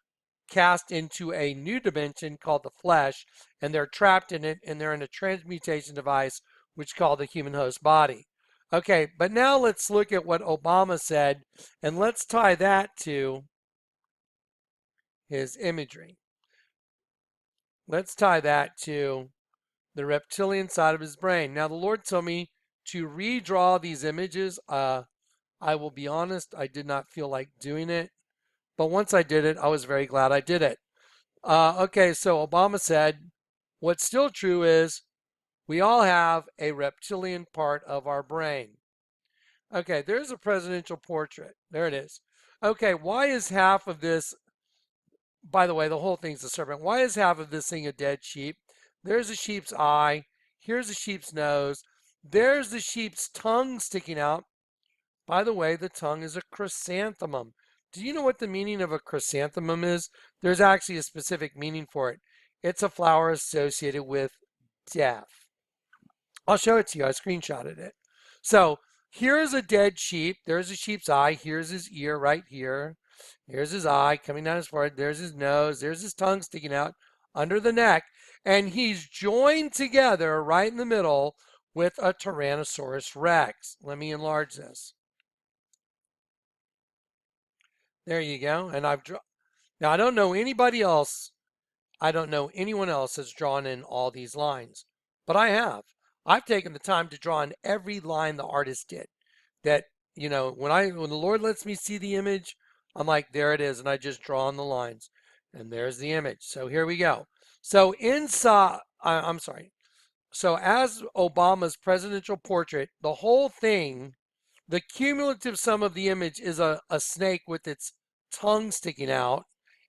cast into a new dimension called the flesh, and they're trapped in it, and they're in a transmutation device, which is called the human host body. Okay, but now let's look at what Obama said, and let's tie that to his imagery. Let's tie that to the reptilian side of his brain. Now, the Lord told me to redraw these images. I will be honest, I did not feel like doing it, but once I did it, I was very glad I did it. Okay, so Obama said, what's still true is we all have a reptilian part of our brain. Okay, there's a presidential portrait. There it is. Okay, why is half of this by the way, the whole thing's a serpent. Why is half of this thing a dead sheep? There's a sheep's eye. Here's a sheep's nose. There's the sheep's tongue sticking out. By the way, the tongue is a chrysanthemum. Do you know what the meaning of a chrysanthemum is? There's actually a specific meaning for it. It's a flower associated with death. I'll show it to you. I screenshotted it. So here's a dead sheep. There's a sheep's eye. Here's his ear right here. Here's his eye coming down his forehead. There's his nose. There's his tongue sticking out under the neck. And he's joined together right in the middle with a Tyrannosaurus Rex. Let me enlarge this. There you go. And I've drawn. Now I don't know anybody else. I don't know anyone else that's drawn in all these lines, but I have. I've taken the time to draw in every line the artist did. That, you know, when the Lord lets me see the image, I'm like, there it is, and I just draw on the lines, and there's the image. So here we go. So inside, I'm sorry. So as Obama's presidential portrait, the whole thing, the cumulative sum of the image is a snake with its tongue sticking out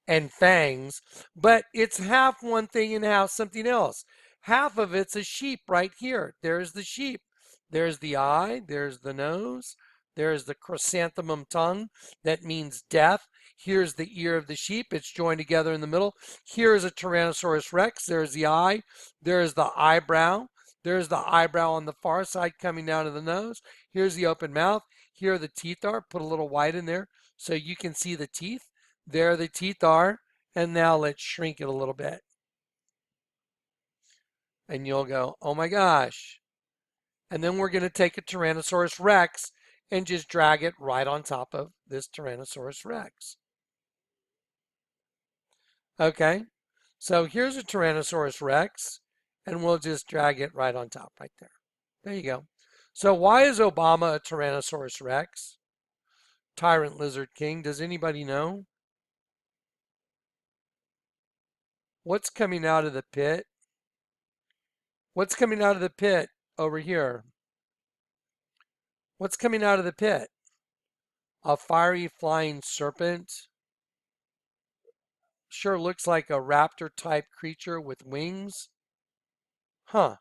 and fangs, but it's half one thing and half something else. Half of it's a sheep right here. There's the sheep. There's the eye. There's the nose. There's the chrysanthemum tongue. That means death. Here's the ear of the sheep. It's joined together in the middle. Here's a Tyrannosaurus Rex. There's the eye. There's the eyebrow. There's the eyebrow on the far side coming down to the nose. Here's the open mouth. Here the teeth are. Put a little white in there so you can see the teeth. There the teeth are. And now let's shrink it a little bit. And you'll go, oh my gosh. And then we're going to take a Tyrannosaurus Rex and just drag it right on top of this Tyrannosaurus Rex. Okay, so here's a Tyrannosaurus Rex, and we'll just drag it right on top right there. There you go. So why is Obama a Tyrannosaurus Rex? Tyrant Lizard King, does anybody know? What's coming out of the pit? What's coming out of the pit over here? What's coming out of the pit? A fiery flying serpent. Sure looks like a raptor type creature with wings. Huh.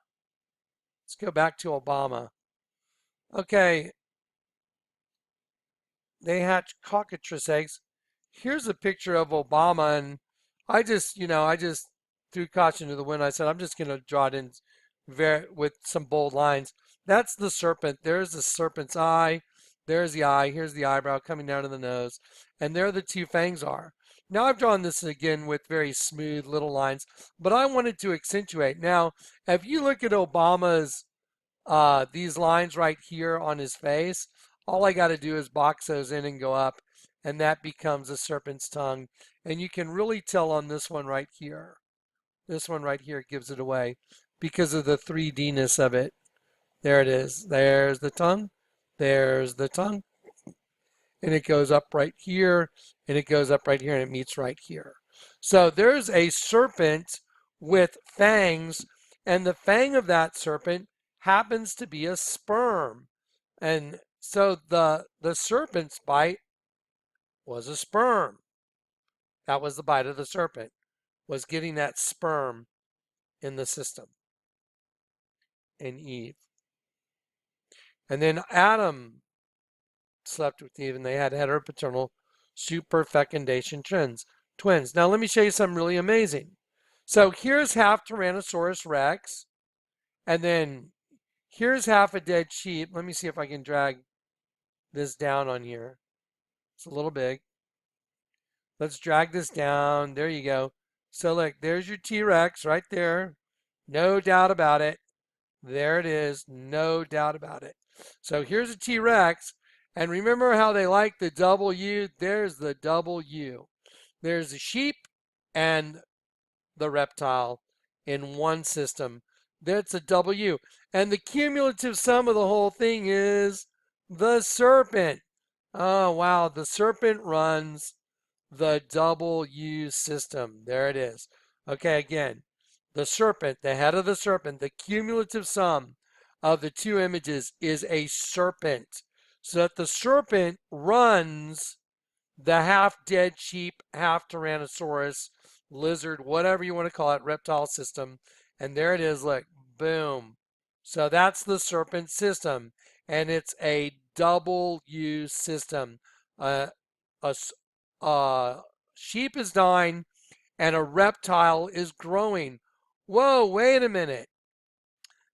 Let's go back to Obama. Okay. They hatch cockatrice eggs. Here's a picture of Obama, and I just threw caution to the wind. I said, I'm just going to draw it in with some bold lines. That's the serpent. There's the serpent's eye. There's the eye. Here's the eyebrow coming down to the nose. And there the two fangs are. Now I've drawn this again with very smooth little lines, but I wanted to accentuate. Now, if you look at Obama's, these lines right here on his face, all I got to do is box those in and go up, and that becomes a serpent's tongue. And you can really tell on this one right here. This one right here gives it away because of the 3D-ness of it. There it is. There's the tongue. There's the tongue. And it goes up right here, and it goes up right here, and it meets right here. So there's a serpent with fangs, and the fang of that serpent happens to be a sperm. And so the serpent's bite was a sperm. That was the bite of the serpent, was getting that sperm in the system. And Eve. And then Adam slept with Eve, and they had heteropaternal superfecundation twins. Now let me show you something really amazing. So here's half Tyrannosaurus Rex, and then here's half a dead sheep. Let me see if I can drag this down on here. It's a little big. Let's drag this down. There you go. So look, there's your T-Rex right there. No doubt about it. There it is. No doubt about it. So here's a T-Rex. And remember how they like the double U? There's the double U. There's the sheep and the reptile in one system. That's a W. And the cumulative sum of the whole thing is the serpent. Oh, wow. The serpent runs the W system. There it is. Okay, again, the serpent, the head of the serpent, the cumulative sum of the two images is a serpent. So that the serpent runs the half dead sheep, half Tyrannosaurus, lizard, whatever you want to call it, reptile system. And there it is, look, boom. So that's the serpent system. And it's a double use system. A sheep is dying and a reptile is growing. Whoa, wait a minute.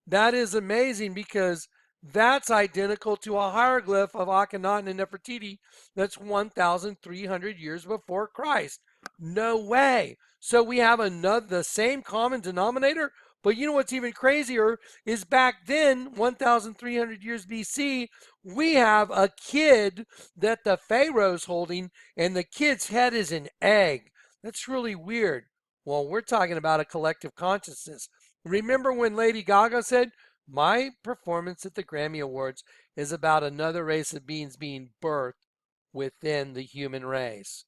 That is amazing because that's identical to a hieroglyph of Akhenaten and Nefertiti that's 1,300 years before Christ. No way. So we have the same common denominator. But you know what's even crazier is back then, 1,300 years BC, we have a kid that the Pharaoh's holding, and the kid's head is an egg. That's really weird. Well, we're talking about a collective consciousness. Remember when Lady Gaga said, my performance at the Grammy Awards is about another race of beings being birthed within the human race.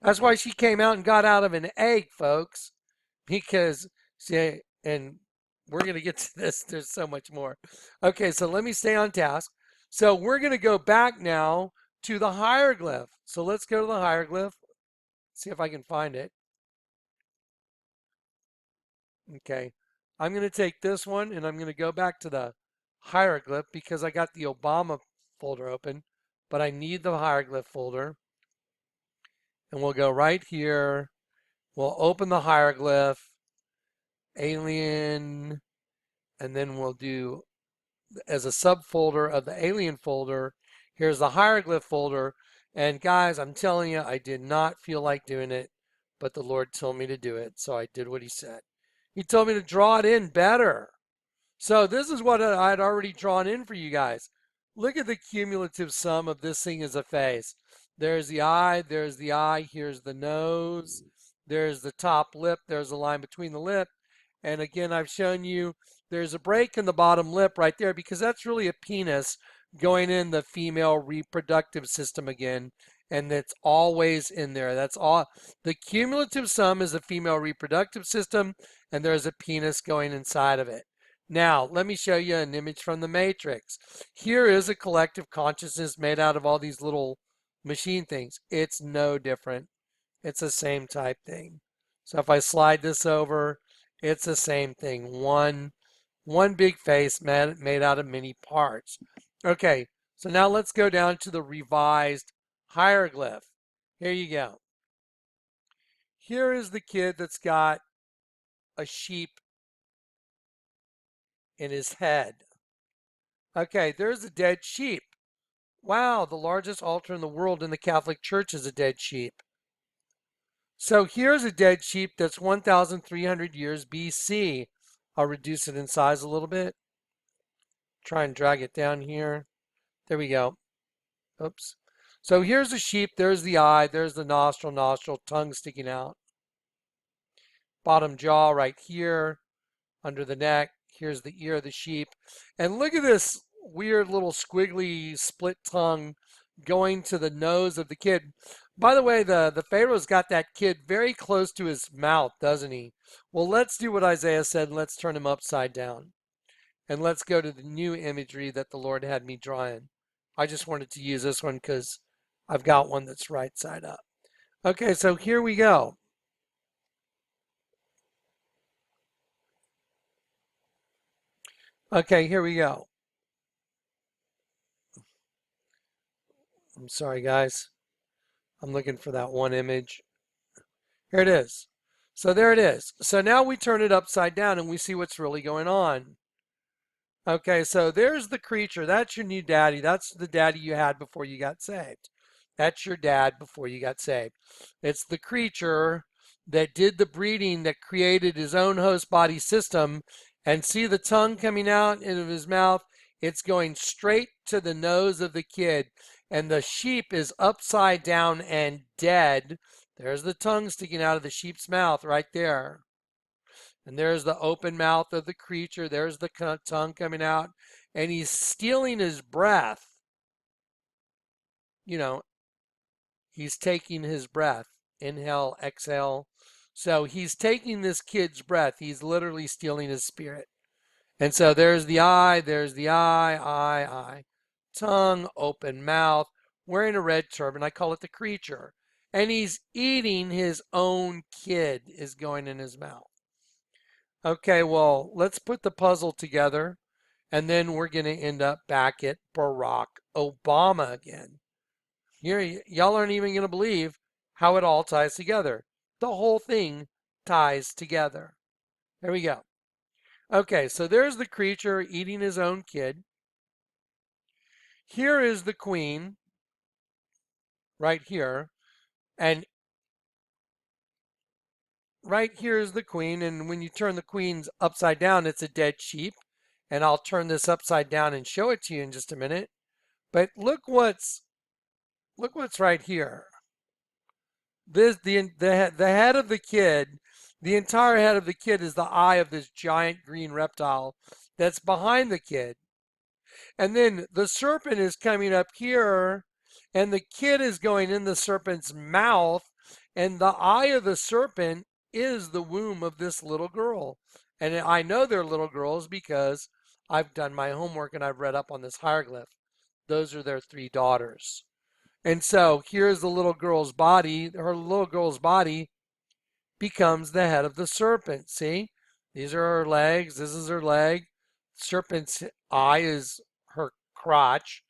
That's why she came out and got out of an egg, folks, because she, and we're going to get to this. There's so much more. Okay, so let me stay on task. So we're going to go back now to the hieroglyph. So let's go to the hieroglyph, see if I can find it. Okay, I'm going to take this one and I'm going to go back to the hieroglyph because I got the Obama folder open, but I need the hieroglyph folder. And we'll go right here. We'll open the hieroglyph, alien, and then we'll do as a subfolder of the alien folder. Here's the hieroglyph folder. And guys, I'm telling you, I did not feel like doing it, but the Lord told me to do it. So I did what he said. He told me to draw it in better. So this is what I had already drawn in for you guys. Look at the cumulative sum of this thing as a face. There's the eye, here's the nose, there's the top lip, there's a line between the lip. And again, I've shown you there's a break in the bottom lip right there because that's really a penis going in the female reproductive system again. And it's always in there. That's all. The cumulative sum is the female reproductive system, and there's a penis going inside of it. Now, let me show you an image from the Matrix. Here is a collective consciousness made out of all these little machine things. It's no different. It's the same type thing. So if I slide this over, it's the same thing. One big face made out of many parts. Okay, so now let's go down to the revised hieroglyph. Here you go. Here is the kid that's got a sheep in his head. Okay, there's a dead sheep. Wow, the largest altar in the world in the Catholic Church is a dead sheep. So here's a dead sheep that's 1,300 years BC. I'll reduce it in size a little bit. Try and drag it down here. There we go. Oops. So here's a sheep. There's the eye. There's the nostril, tongue sticking out. Bottom jaw right here, under the neck. Here's the ear of the sheep. And look at this weird little squiggly split tongue going to the nose of the kid. By the way, the Pharaoh's got that kid very close to his mouth, doesn't he? Well, let's do what Isaiah said and let's turn him upside down. And let's go to the new imagery that the Lord had me draw in. I just wanted to use this one because I've got one that's right side up. Okay, so here we go. Okay, here we go. I'm sorry, guys. I'm looking for that one image. Here it is. So there it is. So now we turn it upside down and we see what's really going on. Okay, so there's the creature. That's your new daddy. That's the daddy you had before you got saved. That's your dad before you got saved. It's the creature that did the breeding, that created his own host body system. And see the tongue coming out of his mouth? It's going straight to the nose of the kid. And the sheep is upside down and dead. There's the tongue sticking out of the sheep's mouth right there. And there's the open mouth of the creature. There's the tongue coming out. And he's stealing his breath. You know, he's taking his breath. Inhale, exhale. So he's taking this kid's breath. He's literally stealing his spirit. And so there's the eye, eye. Tongue, open mouth, wearing a red turban. I call it the creature. and he's eating his own kid is going in his mouth. Okay, well, let's put the puzzle together, and then we're going to end up back at Barack Obama again. Here, y'all aren't even going to believe how it all ties together. The whole thing ties together. There we go. Okay, so there's the creature eating his own kid. Here is the queen, right here, and right here is the queen, and when you turn the queen's upside down, it's a dead sheep. And I'll turn this upside down and show it to you in just a minute. But look what's right here. This the head of the kid, the entire head of the kid is the eye of this giant green reptile that's behind the kid. And then the serpent is coming up here, and the kid is going in the serpent's mouth, and the eye of the serpent is the womb of this little girl. And I know they're little girls because I've done my homework and I've read up on this hieroglyph. Those are their 3 daughters. And so here's the little girl's body. Her little girl's body becomes the head of the serpent. See? These are her legs. This is her leg. Serpent's eye is her crotch.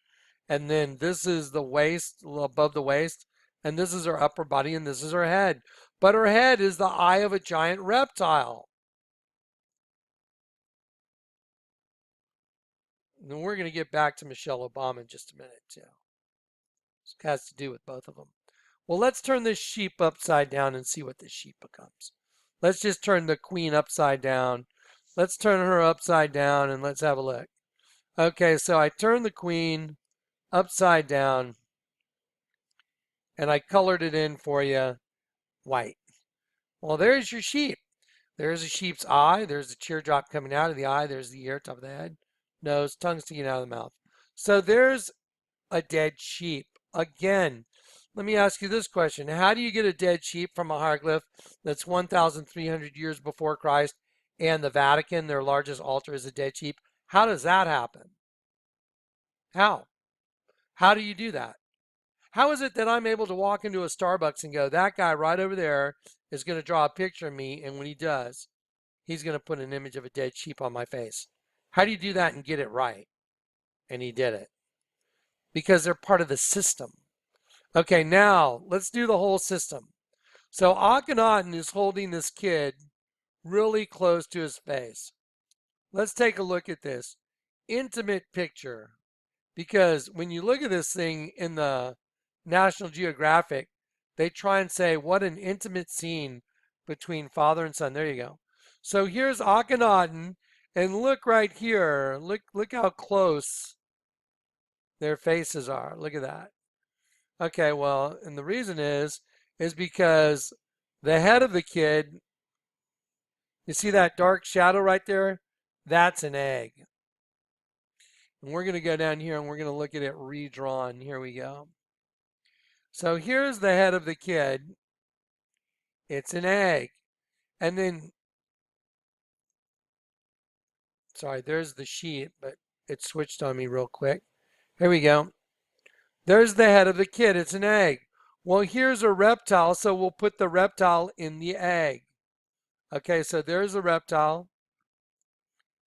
And then this is the waist, above the waist. And this is her upper body, and this is her head. But her head is the eye of a giant reptile. And then we're going to get back to Michelle Obama in just a minute, too. This has to do with both of them. Well, let's turn this sheep upside down and see what this sheep becomes. Let's just turn the queen upside down. Let's turn her upside down and let's have a look. Okay, so I turned the queen upside down and I colored it in for you white. Well, there's your sheep. There's a sheep's eye. There's the teardrop coming out of the eye. There's the ear, top of the head, nose, tongue sticking out of the mouth. So there's a dead sheep. Again, let me ask you this question. How do you get a dead sheep from a hieroglyph that's 1,300 years before Christ and the Vatican, their largest altar, is a dead sheep? How does that happen? How? How do you do that? How is it that I'm able to walk into a Starbucks and go, that guy right over there is going to draw a picture of me, and when he does, he's going to put an image of a dead sheep on my face? How do you do that and get it right? And he did it. Because they're part of the system. Okay, now let's do the whole system. So Akhenaten is holding this kid really close to his face. Let's take a look at this intimate picture. Because when you look at this thing in the National Geographic, they try and say, what an intimate scene between father and son. There you go. So here's Akhenaten, and look right here. Look how close their faces are. Look at that. Okay, well, and the reason is because the head of the kid, you see that dark shadow right there? That's an egg. And we're going to go down here and we're going to look at it redrawn. Here we go. So here's the head of the kid. It's an egg. And then, sorry, there's the sheet, but it switched on me real quick. Here we go. There's the head of the kid. It's an egg. Well, here's a reptile, so we'll put the reptile in the egg. Okay, so there's a reptile.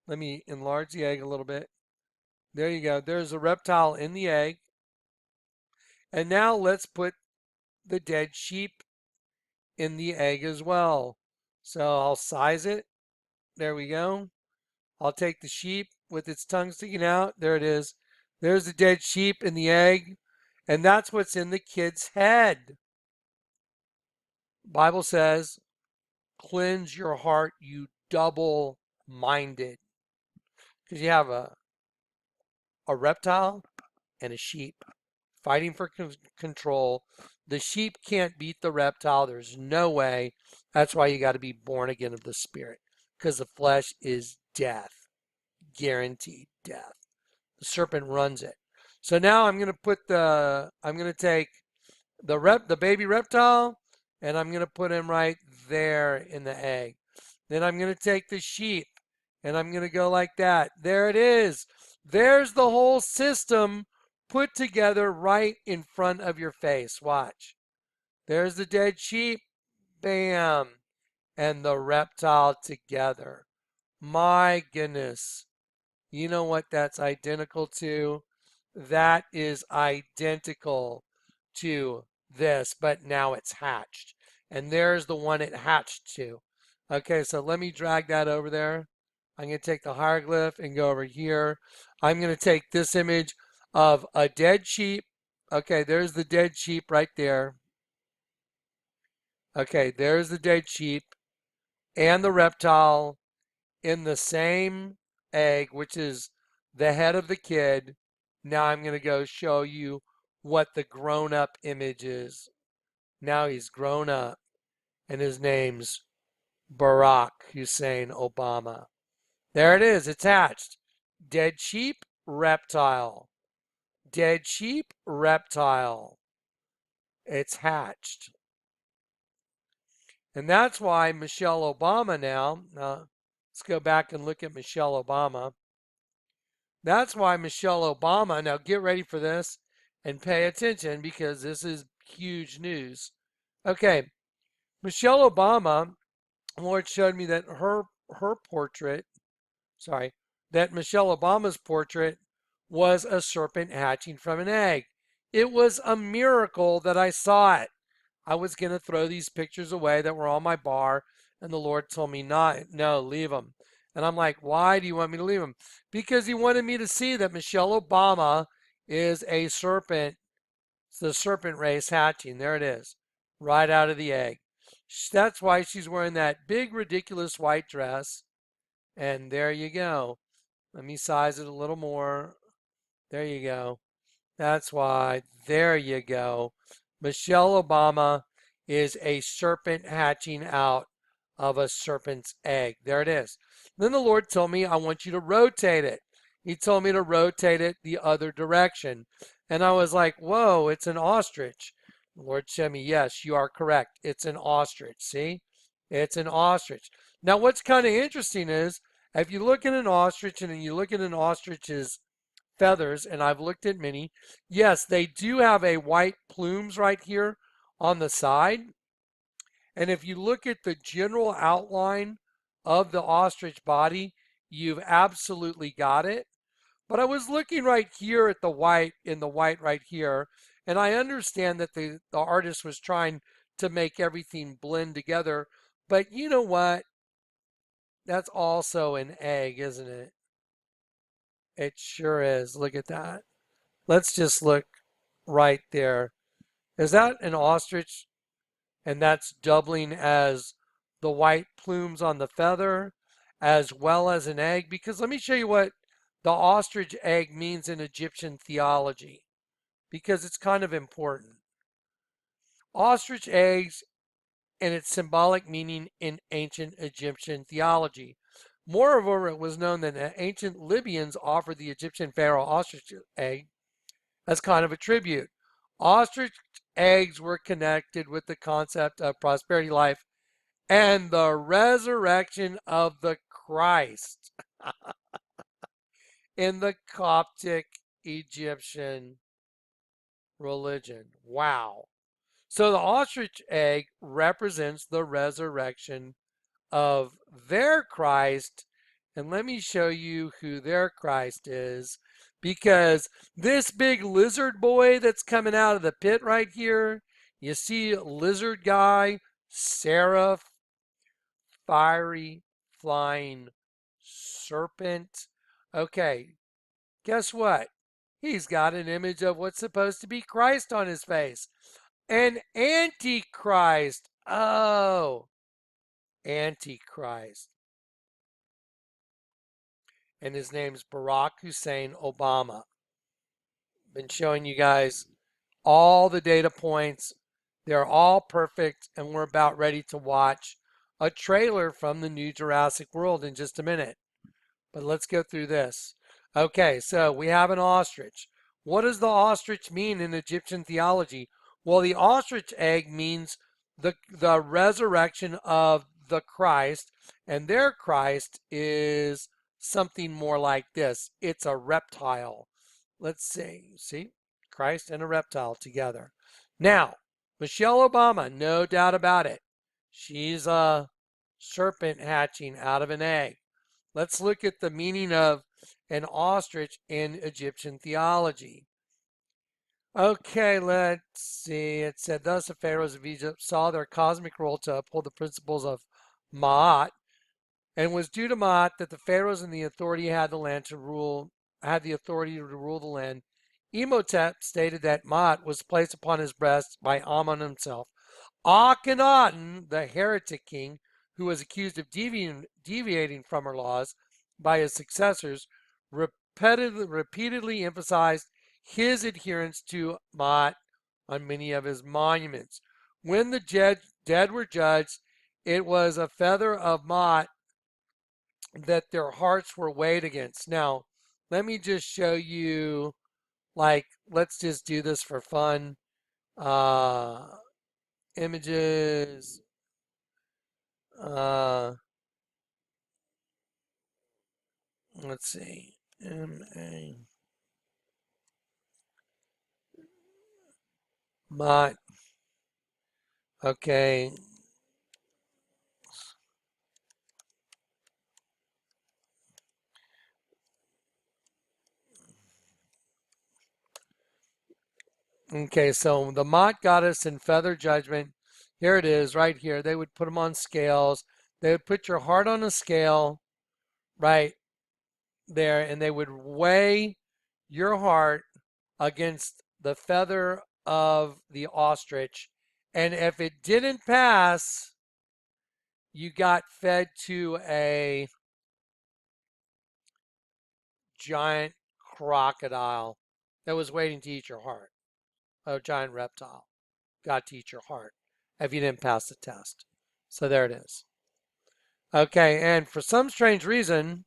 Let me enlarge the egg a little bit. There you go. There's a reptile in the egg. And now let's put the dead sheep in the egg as well. So I'll size it. There we go. I'll take the sheep with its tongue sticking out. There it is. There's the dead sheep in the egg. And that's what's in the kid's head. Bible says, cleanse your heart, you double-minded. Because you have a reptile and a sheep fighting for control. The sheep can't beat the reptile. There's no way. That's why you got to be born again of the Spirit. Because the flesh is death. Guaranteed death. The serpent runs it. So now I'm going to take the baby reptile, and I'm going to put him right there in the egg. Then I'm going to take the sheep, and I'm going to go like that. There it is. There's the whole system put together right in front of your face. Watch. There's the dead sheep. Bam. And the reptile together. My goodness. You know what that's identical to? That is identical to this, but now it's hatched. And there's the one it hatched to. Okay, so let me drag that over there. I'm going to take the hieroglyph and go over here. I'm going to take this image of a dead sheep. Okay, there's the dead sheep right there. Okay, there's the dead sheep and the reptile in the same egg, which is the head of the kid. Now I'm going to go show you what the grown-up image is. Now he's grown up, and his name's Barack Hussein Obama. There it is. It's hatched. Dead sheep, reptile. Dead sheep, reptile. It's hatched. And that's why Michelle Obama now, let's go back and look at Michelle Obama. That's why Michelle Obama, now get ready for this and pay attention because this is huge news. Okay, Michelle Obama, Lord showed me that her portrait, that Michelle Obama's portrait was a serpent hatching from an egg. It was a miracle that I saw it. I was going to throw these pictures away that were on my bar, and the Lord told me, no, leave them. And I'm like, why do you want me to leave them? Because he wanted me to see that Michelle Obama is a serpent. It's the serpent race hatching. There it is, right out of the egg. That's why she's wearing that big, ridiculous white dress. And there you go. Let me size it a little more. There you go. That's why. There you go. Michelle Obama is a serpent hatching out of a serpent's egg. There it is. Then the Lord told me, I want you to rotate it. He told me to rotate it the other direction. And I was like, whoa, it's an ostrich. The Lord showed me, yes, you are correct. It's an ostrich. See? It's an ostrich. Now, what's kind of interesting is if you look at an ostrich and you look at an ostrich's feathers, and I've looked at many, yes, they do have a white plumes right here on the side. And if you look at the general outline of the ostrich body, you've absolutely got it. But I was looking right here at the white, in the white right here, and I understand that the artist was trying to make everything blend together. But you know what? That's also an egg, isn't it? It sure is. Look at that. Let's just look right there. Is that an ostrich? And that's doubling as the white plumes on the feather as well as an egg. Because let me show you what the ostrich egg means in Egyptian theology, because it's kind of important. Ostrich eggs and its symbolic meaning in ancient Egyptian theology. Moreover, it was known that the ancient Libyans offered the Egyptian pharaoh ostrich egg as kind of a tribute. Ostrich eggs were connected with the concept of prosperity life and the resurrection of the Christ in the Coptic Egyptian religion. Wow. So the ostrich egg represents the resurrection of their Christ. And let me show you who their Christ is, because this big lizard boy that's coming out of the pit right here, you see lizard guy, seraph, fiery, flying serpent. Okay, guess what? He's got an image of what's supposed to be Christ on his face. An antichrist. Oh, antichrist. And his name's Barack Hussein Obama. Been showing you guys all the data points. They're all perfect, and we're about ready to watch a trailer from the new Jurassic World in just a minute. But let's go through this. Okay, so we have an ostrich. What does the ostrich mean in Egyptian theology? Well, the ostrich egg means the resurrection of the Christ, and their Christ is something more like this. It's a reptile. Let's see. See? Christ and a reptile together. Now, Michelle Obama, no doubt about it. She's a serpent hatching out of an egg. Let's look at the meaning of an ostrich in Egyptian theology. Okay, let's see. It said, thus the pharaohs of Egypt saw their cosmic role to uphold the principles of Ma'at, and was due to Ma'at that the pharaohs and the authority had the authority to rule the land. Imhotep stated that Ma'at was placed upon his breast by Amun himself. Akhenaten, the heretic king, who was accused of deviating from her laws by his successors, repeatedly emphasized his adherence to Ma'at on many of his monuments. When the dead were judged, it was a feather of Ma'at that their hearts were weighed against. Now, let me just show you, like, let's just do this for fun. Images. Let's see. M-A. Mott. Okay. Okay, so the Mott goddess in feather judgment. Here it is, right here. They would put them on scales. They would put your heart on a scale, right there, and they would weigh your heart against the feather of the ostrich. And if it didn't pass, you got fed to a giant crocodile that was waiting to eat your heart. A giant reptile got to eat your heart if you didn't pass the test. So there it is. Okay, and for some strange reason,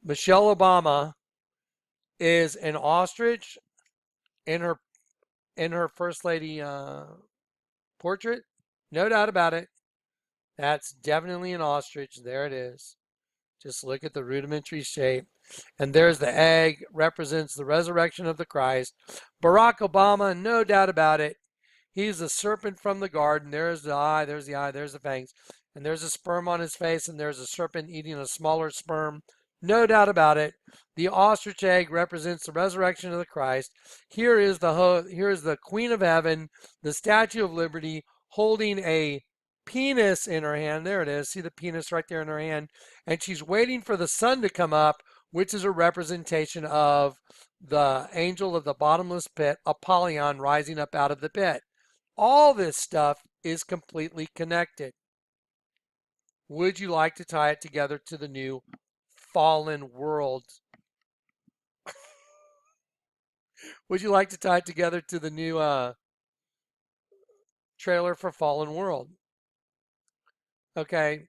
Michelle Obama is an ostrich in her first lady portrait. No doubt about it. That's definitely an ostrich. There it is. Just look at the rudimentary shape. And there's the egg, represents the resurrection of the Christ. Barack Obama, no doubt about it. He's a serpent from the garden. There's the eye, there's the fangs. And there's a sperm on his face, and there's a serpent eating a smaller sperm. No doubt about it. The ostrich egg represents the resurrection of the Christ. Here is the Queen of Heaven, the Statue of Liberty, holding a penis in her hand. There it is. See the penis right there in her hand. And she's waiting for the sun to come up, which is a representation of the angel of the bottomless pit, Apollyon, rising up out of the pit. All this stuff is completely connected. Would you like to tie it together to the new fallen world? Would you like to tie it together to the new trailer for Fallen World? Okay.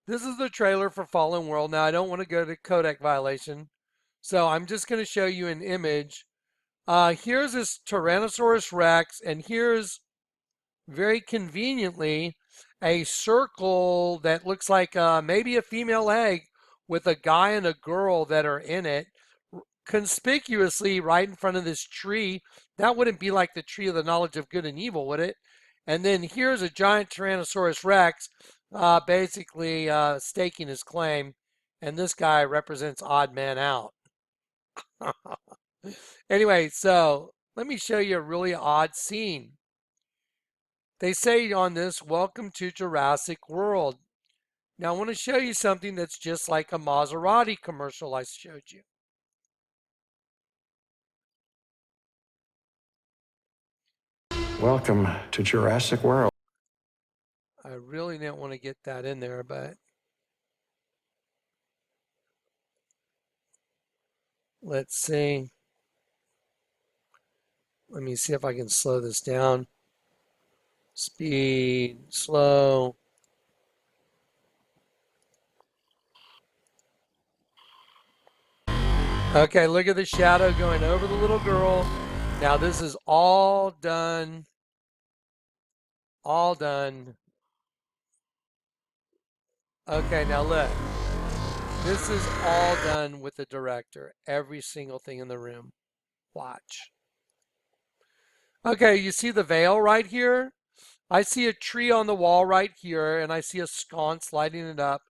This is the trailer for Fallen World. Now, I don't want to go to codec violation, so I'm just going to show you an image. Here's this Tyrannosaurus Rex, and here's, very conveniently, a circle that looks like maybe a female egg with a guy and a girl that are in it, conspicuously right in front of this tree. That wouldn't be like the tree of the knowledge of good and evil, would it? And then here's a giant Tyrannosaurus Rex basically staking his claim, and this guy represents odd man out. Anyway, so let me show you a really odd scene. They say on this, welcome to Jurassic World. Now I want to show you something that's just like a Maserati commercial I showed you. Welcome to Jurassic World. I really didn't want to get that in there, but let's see. Let me see if I can slow this down. Speed, slow. Okay, look at the shadow going over the little girl. Now this is all done. All done. Okay, now look. This is all done with the director. Every single thing in the room. Watch. Okay, you see the veil right here? I see a tree on the wall right here, and I see a sconce lighting it up.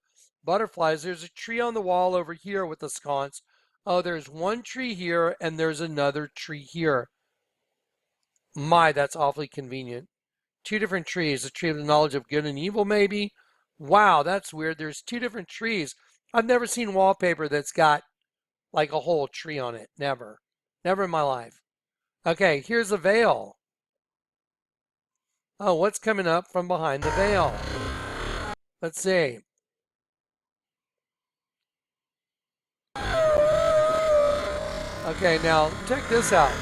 Butterflies. There's a tree on the wall over here with a sconce. Oh, there's one tree here, and there's another tree here. My, that's awfully convenient. Two different trees. A tree of the knowledge of good and evil, maybe. Wow, that's weird. There's two different trees. I've never seen wallpaper that's got like a whole tree on it. Never. Never in my life. Okay, here's a veil. Oh, what's coming up from behind the veil? Let's see. Okay, now check this out.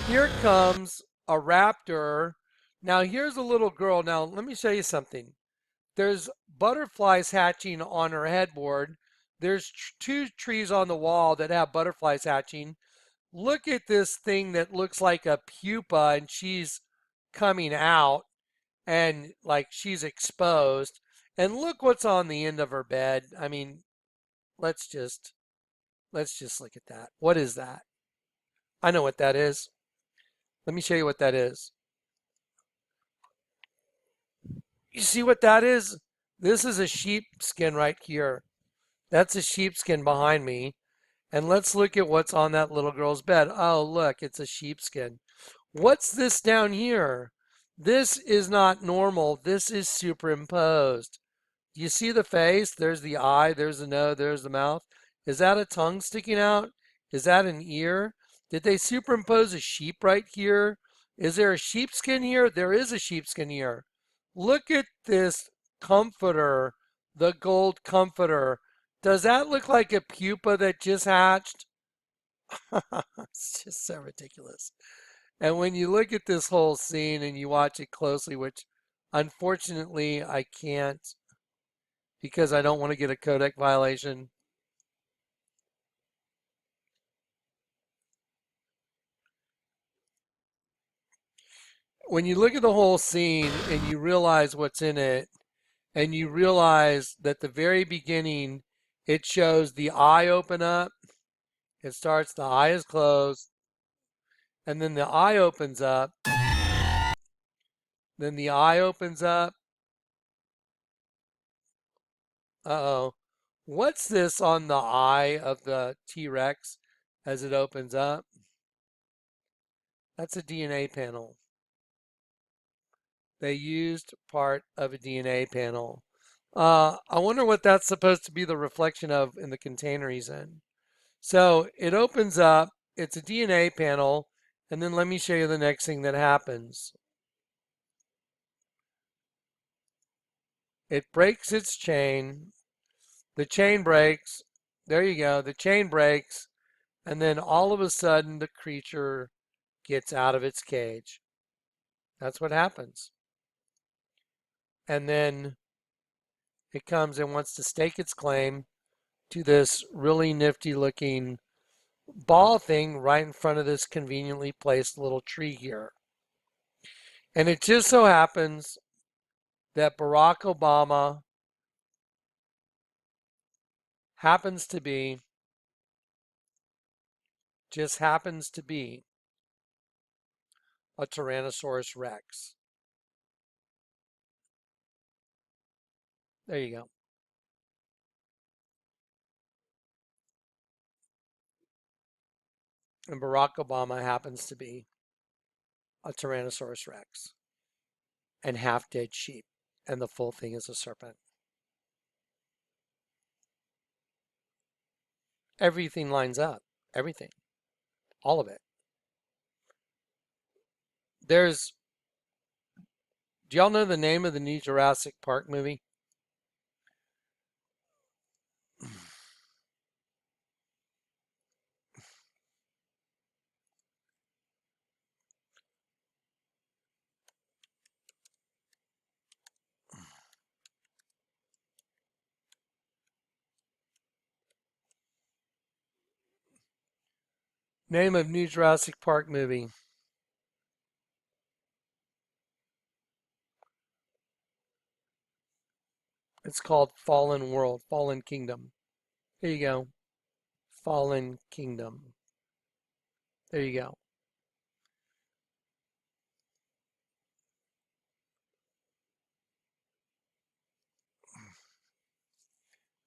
Here comes a raptor. Now here's a little girl. Now let me show you something. There's butterflies hatching on her headboard. There's two trees on the wall that have butterflies hatching. Look at this thing that looks like a pupa, and she's coming out, and like she's exposed. And look what's on the end of her bed. I mean, let's just look at that. What is that? I know what that is. Let me show you what that is. You see what that is? This is a sheepskin right here. That's a sheepskin behind me. And let's look at what's on that little girl's bed. Oh, look, it's a sheepskin. What's this down here? This is not normal. This is superimposed. Do you see the face? There's the eye, there's the nose, there's the mouth. Is that a tongue sticking out? Is that an ear? Did they superimpose a sheep right here? Is there a sheepskin here? There is a sheepskin here. Look at this comforter, the gold comforter. Does that look like a pupa that just hatched? It's just so ridiculous. And when you look at this whole scene and you watch it closely, which unfortunately I can't because I don't want to get a codec violation. When you look at the whole scene and you realize what's in it, and you realize that the very beginning, it shows the eye open up. It starts, the eye is closed, and then the eye opens up. Then the eye opens up. Uh-oh. What's this on the eye of the T-Rex as it opens up? That's a DNA panel. They used part of a DNA panel. I wonder what that's supposed to be the reflection of in the container he's in. So it opens up, it's a DNA panel, and then let me show you the next thing that happens. It breaks its chain. The chain breaks. There you go. The chain breaks. And then all of a sudden, the creature gets out of its cage. That's what happens. And then it comes and wants to stake its claim to this really nifty looking ball thing right in front of this conveniently placed little tree here. And it just so happens that Barack Obama happens to be a Tyrannosaurus Rex. There you go. And Barack Obama happens to be a Tyrannosaurus Rex and half dead sheep. And the full thing is a serpent. Everything lines up. Everything. All of it. There's, do y'all know the name of the new Jurassic Park movie? Name of new Jurassic Park movie. It's called Fallen World, Fallen Kingdom. There you go. Fallen Kingdom. There you go.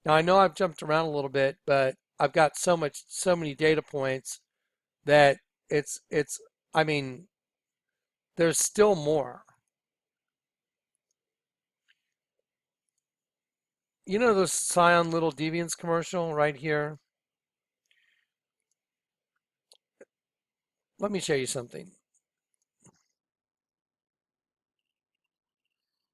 Now I know I've jumped around a little bit, but I've got so many data points that it's, I mean, there's still more. You know the Scion Little Deviants commercial right here? Let me show you something.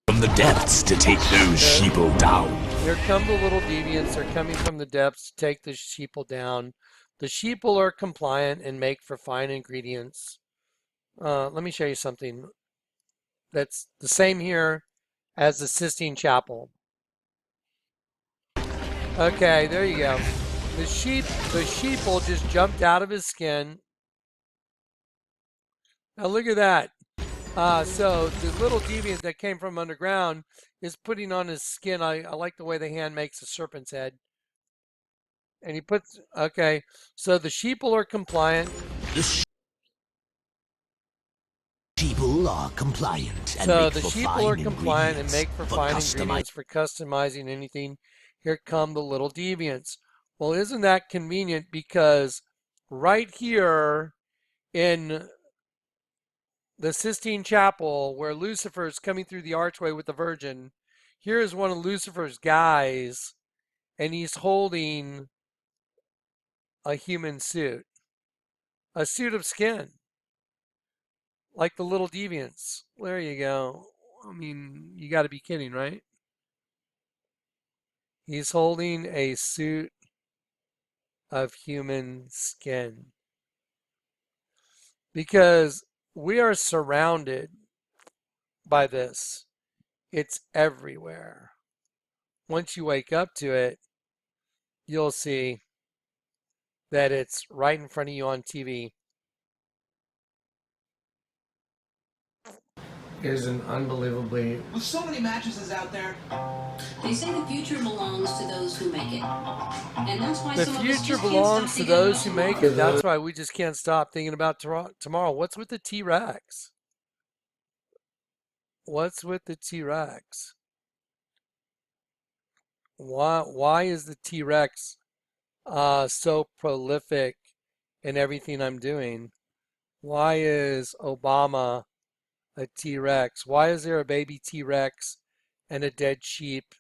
From the depths to take those sheeple down. Here come the little deviants. They're coming from the depths to take the sheeple down. The sheeple are compliant and make for fine ingredients. Let me show you something that's the same here as the Sistine Chapel. Okay, there you go. The sheeple just jumped out of his skin. Now look at that. So the little deviant that came from underground is putting on his skin. I like the way the hand makes a serpent's head. And he puts, okay, so the sheeple are compliant. The sheeple are compliant and So make the for sheeple fine are compliant and ingredients make for fine ingredients for customizing anything. Here come the little deviants. Well, isn't that convenient? Because right here in the Sistine Chapel, where Lucifer is coming through the archway with the Virgin, here is one of Lucifer's guys, and he's holding a human suit, a suit of skin, like the little deviants. There you go. I mean, you got to be kidding, right? He's holding a suit of human skin. Because we are surrounded by this. It's everywhere. Once you wake up to it, you'll see that it's right in front of you on TV. It is an unbelievably... With so many mattresses out there, they say the future belongs to those who make it. And that's why The some of us future just belongs to can't stop thinking about those who make it. tomorrow. That's why we just can't stop thinking about tomorrow. What's with the T-Rex? What's with the T-Rex? Why is the T-Rex so prolific in everything I'm doing? Why is Obama a T-Rex? Why is there a baby T-Rex and a dead sheep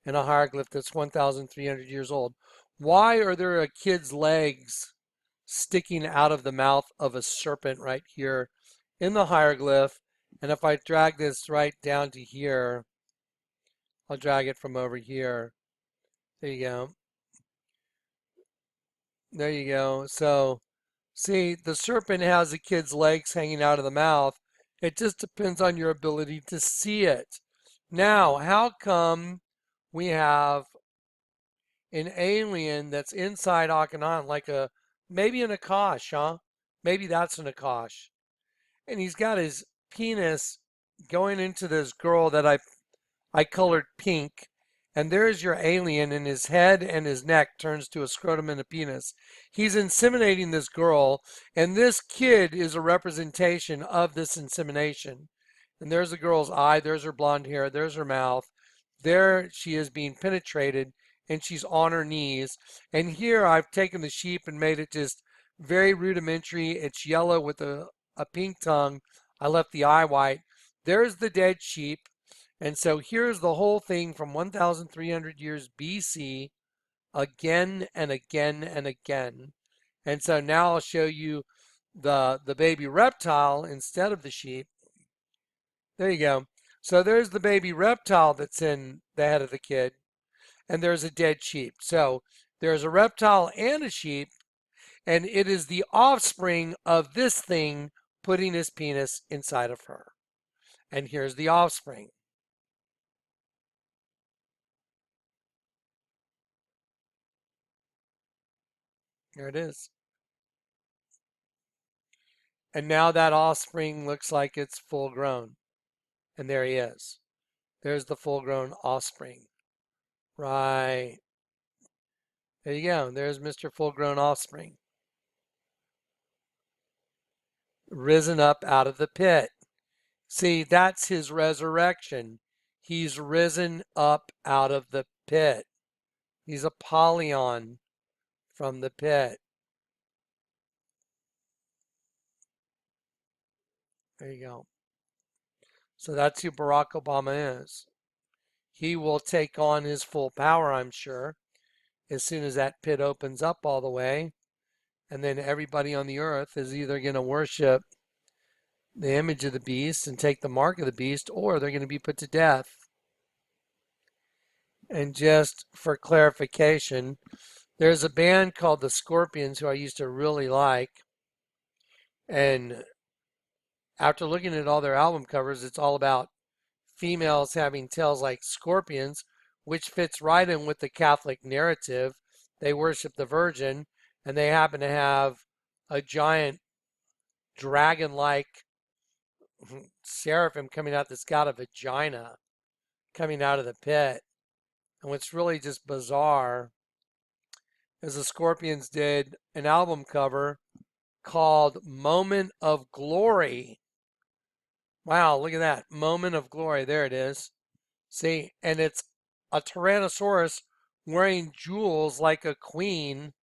and a hieroglyph that's 1,300 years old? Why are there a kid's legs sticking out of the mouth of a serpent right here in the hieroglyph? And if I drag this right down to here, I'll drag it from over here. There you go. There you go. So, see, the serpent has a kid's legs hanging out of the mouth. It just depends on your ability to see it. Now, how come we have an alien that's inside Akhenaten, like maybe an Akash, huh? Maybe that's an Akash. And he's got his penis going into this girl that I colored pink. And there's your alien, and his head and his neck turns to a scrotum and a penis. He's inseminating this girl, and this kid is a representation of this insemination. And there's the girl's eye, there's her blonde hair, there's her mouth. There she is being penetrated, and she's on her knees. And here I've taken the sheep and made it just very rudimentary. It's yellow with a pink tongue. I left the eye white. There's the dead sheep. And so here's the whole thing from 1,300 years BC, again and again and again. And so now I'll show you the baby reptile instead of the sheep. There you go. So there's the baby reptile that's in the head of the kid, and there's a dead sheep. So there's a reptile and a sheep, and it is the offspring of this thing putting his penis inside of her. And here's the offspring. There it is. And now that offspring looks like it's full grown. And there he is. There's the full grown offspring. Right. There you go. There's Mr. Full grown offspring. Risen up out of the pit. See, that's his resurrection. He's risen up out of the pit. He's Apollyon from the pit. There you go. So that's who Barack Obama is. He will take on his full power, I'm sure, as soon as that pit opens up all the way. And then everybody on the earth is either going to worship the image of the beast and take the mark of the beast, or they're going to be put to death. And just for clarification, there's a band called the Scorpions who I used to really like. And after looking at all their album covers, it's all about females having tails like scorpions, which fits right in with the Catholic narrative. They worship the Virgin, and they happen to have a giant dragon-like seraphim coming out that's got a vagina coming out of the pit. And what's really just bizarre is the Scorpions did an album cover called Moment of Glory. Wow, look at that. Moment of Glory. There it is. See, and it's a Tyrannosaurus wearing jewels like a queen.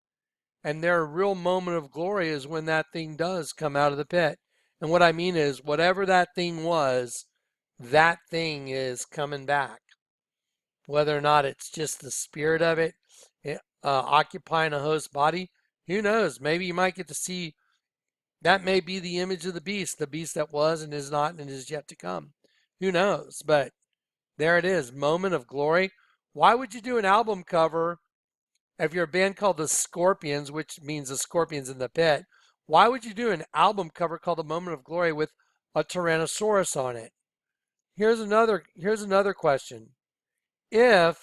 And their real moment of glory is when that thing does come out of the pit. And what I mean is, whatever that thing was, that thing is coming back. Whether or not it's just the spirit of it occupying a host body, who knows? Maybe you might get to see, that may be the image of the beast that was and is not and is yet to come. Who knows? But there it is, Moment of Glory. Why would you do an album cover if you're a band called the Scorpions, which means the scorpions in the pit? Why would you do an album cover called The Moment of Glory with a Tyrannosaurus on it? Here's another question. If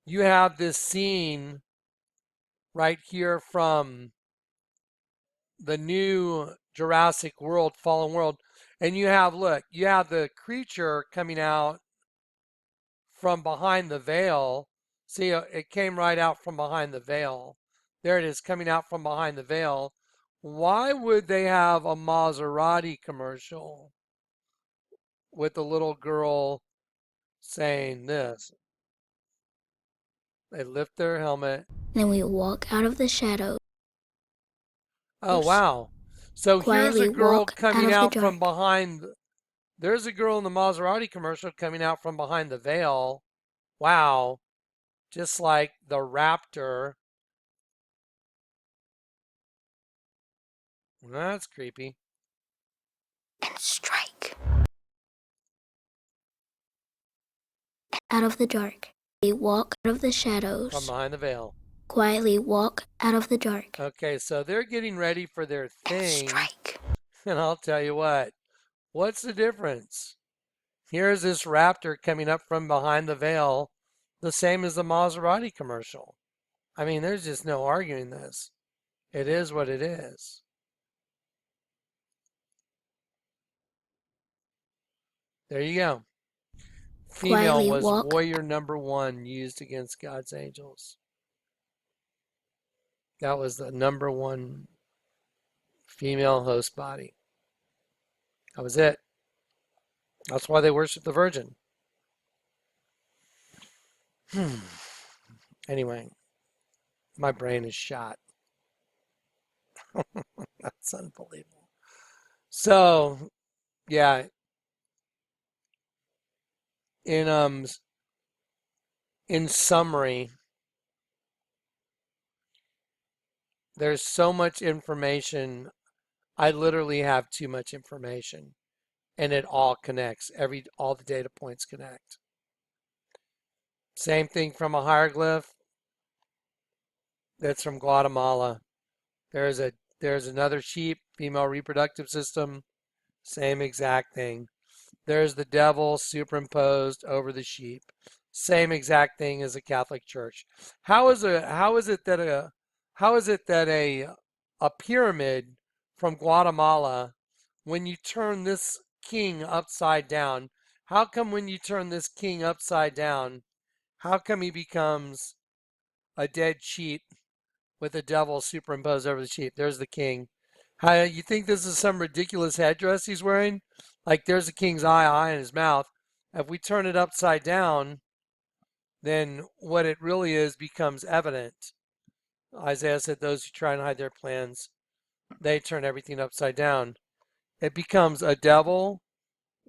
you have this scene right here from the new Jurassic World, Fallen World, and you have the creature coming out from behind the veil. See, it came right out from behind the veil. There it is, coming out from behind the veil. Why would they have a Maserati commercial with a little girl saying this? They lift their helmet. Then we walk out of the shadows. Oh, wow. So here's a Quietly girl walk coming out of out the from dark. behind. There's a girl in the Maserati commercial coming out from behind the veil. Wow. Just like the raptor. That's creepy. And strike. Out of the dark. We walk out of the From shadows. behind the veil. Quietly walk out of the dark. Okay, so they're getting ready for their And thing. strike. And I'll tell you what. What's the difference? Here's this raptor coming up from behind the veil, the same as the Maserati commercial. I mean, there's just no arguing this. It is what it is. There you go. Female Quietly was walk. warrior number 1 used against God's angels. That was the number 1 female host body. That was it. That's why they worship the Virgin. Anyway, my brain is shot. That's unbelievable. So, yeah. In summary, there's so much information. I literally have too much information, and it all connects. All the data points connect. Same thing from a hieroglyph. That's from Guatemala. There's another sheep, female reproductive system. Same exact thing. There's the devil superimposed over the sheep. Same exact thing as the Catholic Church. How is it that a pyramid from Guatemala, when you turn this king upside down, how come when you turn this king upside down, how come he becomes a dead sheep with the devil superimposed over the sheep? There's the king. How you think this is some ridiculous headdress he's wearing? Like there's the king's eye in his mouth. If we turn it upside down, then what it really is becomes evident. Isaiah said, those who try and hide their plans, they turn everything upside down. It becomes a devil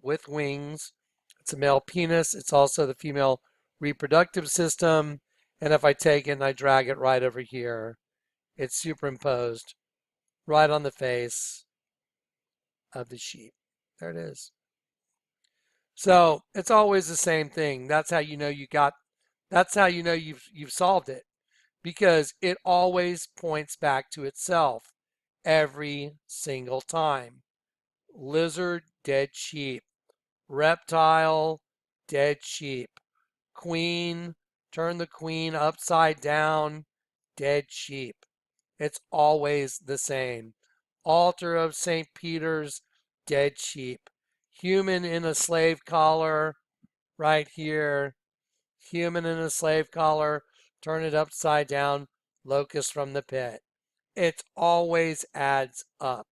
with wings. It's a male penis. It's also the female reproductive system. And if I take it and I drag it right over here, it's superimposed right on the face of the sheep. There it is. So it's always the same thing. That's how you know that's how you know you've solved it, because it always points back to itself every single time. Lizard, dead sheep. Reptile, dead sheep. Queen, turn the queen upside down, dead sheep. It's always the same. Altar of St. Peter's, dead sheep. Human in a slave collar, right here. Human in a slave collar, turn it upside down, locust from the pit. It always adds up.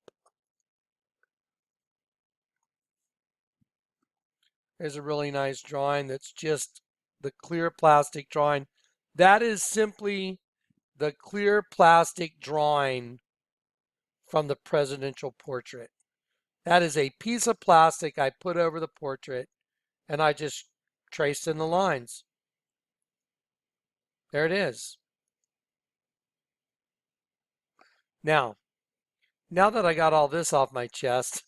There's a really nice drawing that's just the clear plastic drawing. That is simply the clear plastic drawing from the presidential portrait. That is a piece of plastic I put over the portrait, and I just traced in the lines. There it is. Now that I got all this off my chest,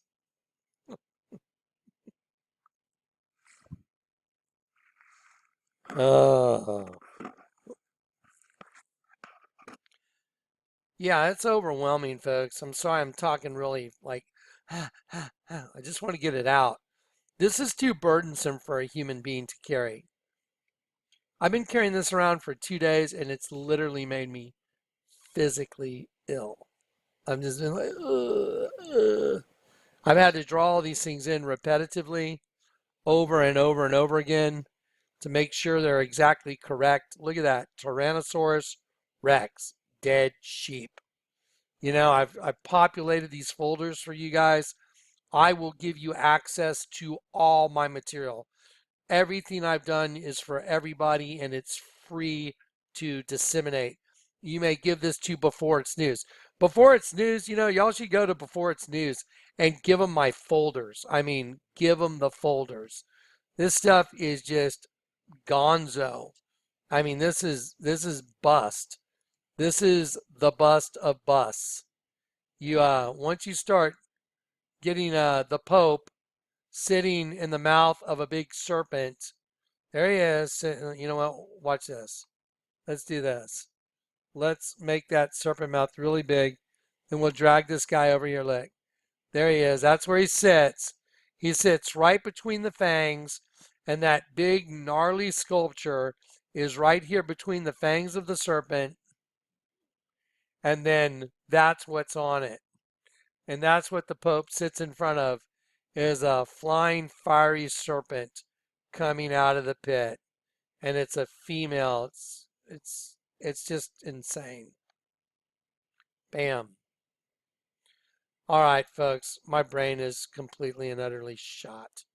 yeah, it's overwhelming, folks. I'm sorry I'm talking really like, I just want to get it out. This is too burdensome for a human being to carry. I've been carrying this around for 2 days, and it's literally made me physically ill. I'm just been like, I've had to draw all these things in repetitively over and over and over again to make sure they're exactly correct. Look at that. Tyrannosaurus Rex, dead sheep. You know, I've populated these folders for you guys. I will give you access to all my material. Everything I've done is for everybody, and it's free to disseminate. You may give this to Before It's News. Before It's News, you know, y'all should go to Before It's News and give them my folders. I mean, give them the folders. This stuff is just gonzo. I mean, this is bust. This is the bust of busts. You once you start getting the Pope sitting in the mouth of a big serpent, there he is. You know what? Watch this. Let's do this. Let's make that serpent mouth really big, and we'll drag this guy over here. Look, there he is. That's where he sits. He sits right between the fangs, and that big gnarly sculpture is right here between the fangs of the serpent, and then that's what's on it. And that's what the Pope sits in front of, is a flying fiery serpent coming out of the pit. And it's a female. It's just insane. Bam. All right, folks, my brain is completely and utterly shot.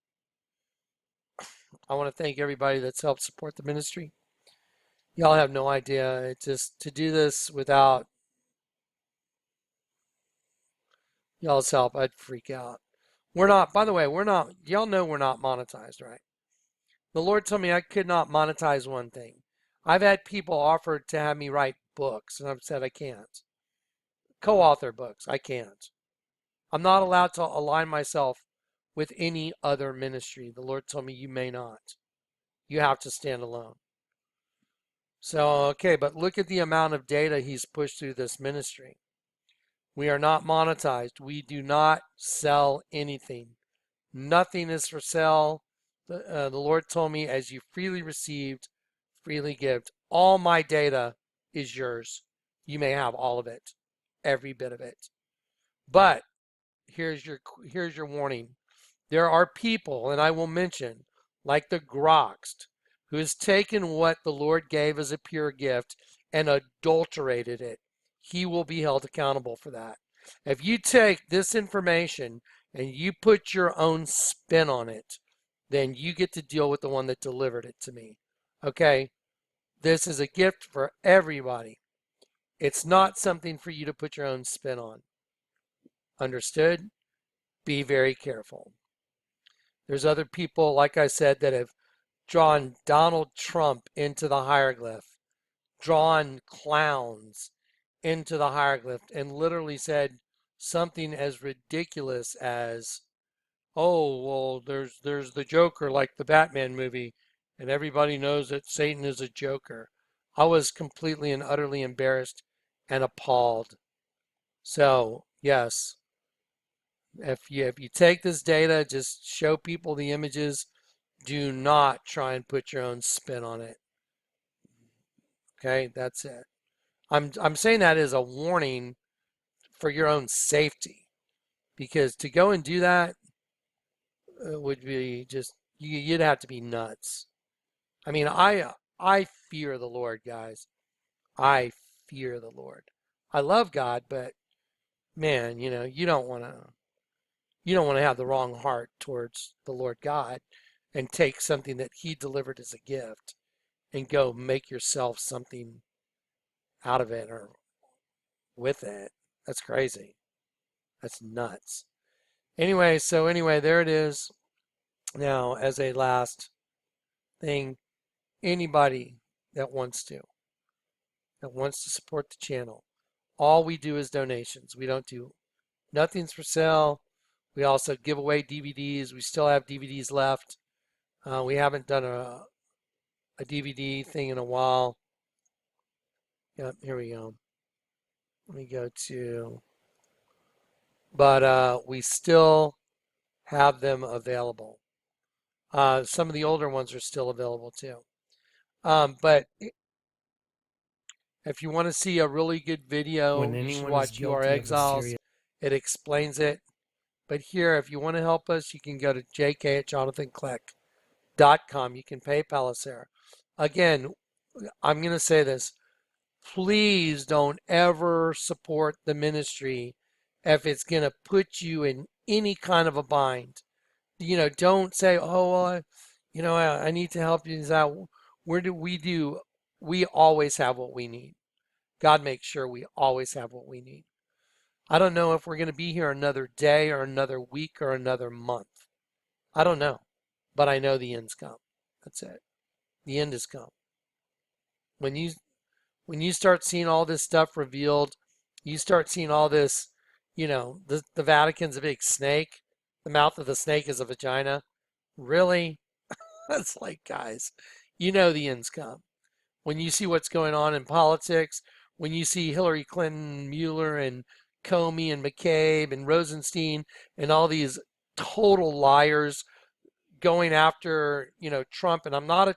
I want to thank everybody that's helped support the ministry. Y'all have no idea. It's just to do this without y'all's help, I'd freak out. We're not, by the way, y'all know we're not monetized, right? The Lord told me I could not monetize one thing. I've had people offer to have me write books, and I've said I can't. Co-author books, I can't. I'm not allowed to align myself with any other ministry. The Lord told me you may not. You have to stand alone. So, okay, but look at the amount of data he's pushed through this ministry. We are not monetized. We do not sell anything. Nothing is for sale. The Lord told me, as you freely received, freely give. All my data is yours. You may have all of it, every bit of it. But here's your warning. There are people, and I will mention, like the Groxt, who has taken what the Lord gave as a pure gift and adulterated it. He will be held accountable for that. If you take this information and you put your own spin on it, then you get to deal with the one that delivered it to me. Okay? This is a gift for everybody. It's not something for you to put your own spin on. Understood? Be very careful. There's other people, like I said, that have drawn Donald Trump into the hieroglyph, drawn clowns into the hieroglyph, and literally said something as ridiculous as, oh, well, there's the Joker like the Batman movie, and everybody knows that Satan is a Joker. I was completely and utterly embarrassed and appalled. So, yes, if you take this data, just show people the images. Do not try and put your own spin on it. Okay, that's it. I'm saying that as a warning for your own safety, because to go and do that would be just you'd have to be nuts. I mean, I fear the Lord, guys. I fear the Lord. I love God, but man, you don't want to have the wrong heart towards the Lord God and take something that he delivered as a gift and go make yourself something out of it or with it. That's crazy. That's nuts. Anyway, there it is. Now, as a last thing, anybody that wants to support the channel, all we do is donations. We don't do nothing's for sale. We also give away DVDs. We still have DVDs left. We haven't done a DVD thing in a while. Yep, here we go. Let me go to, but we still have them available. Some of the older ones are still available too. But if you want to see a really good video, you should watch You Are Exiles. It explains it. But here, if you want to help us, you can go to jk@jonathanclick.com. You can PayPal us there. Again, I'm going to say this. Please don't ever support the ministry if it's going to put you in any kind of a bind. Don't say, oh, well, I need to help you out. We always have what we need. God makes sure we always have what we need. I don't know if we're going to be here another day or another week or another month. I don't know, but I know the end's come. That's it. The end has come. When you start seeing all this stuff revealed, you start seeing all this, the Vatican's a big snake. The mouth of the snake is a vagina. Really? That's like, guys, the end's come. When you see what's going on in politics, when you see Hillary Clinton, Mueller, and Comey, and McCabe, and Rosenstein, and all these total liars going after, Trump, and I'm not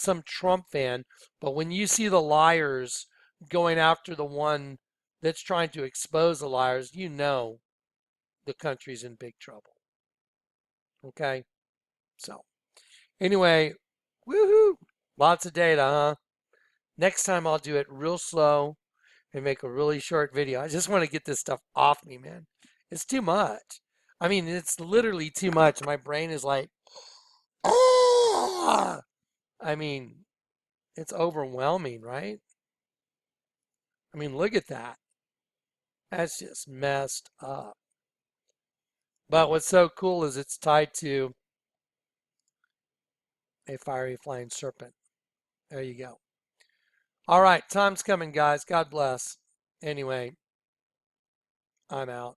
some Trump fan, but when you see the liars going after the one that's trying to expose the liars, the country's in big trouble. Okay? So, anyway, woohoo! Lots of data, huh? Next time I'll do it real slow and make a really short video. I just want to get this stuff off me, man. It's too much. I mean, it's literally too much. My brain is like, ah! I mean, it's overwhelming, right? I mean, look at that. That's just messed up. But what's so cool is it's tied to a fiery flying serpent. There you go. All right, time's coming, guys. God bless. Anyway, I'm out.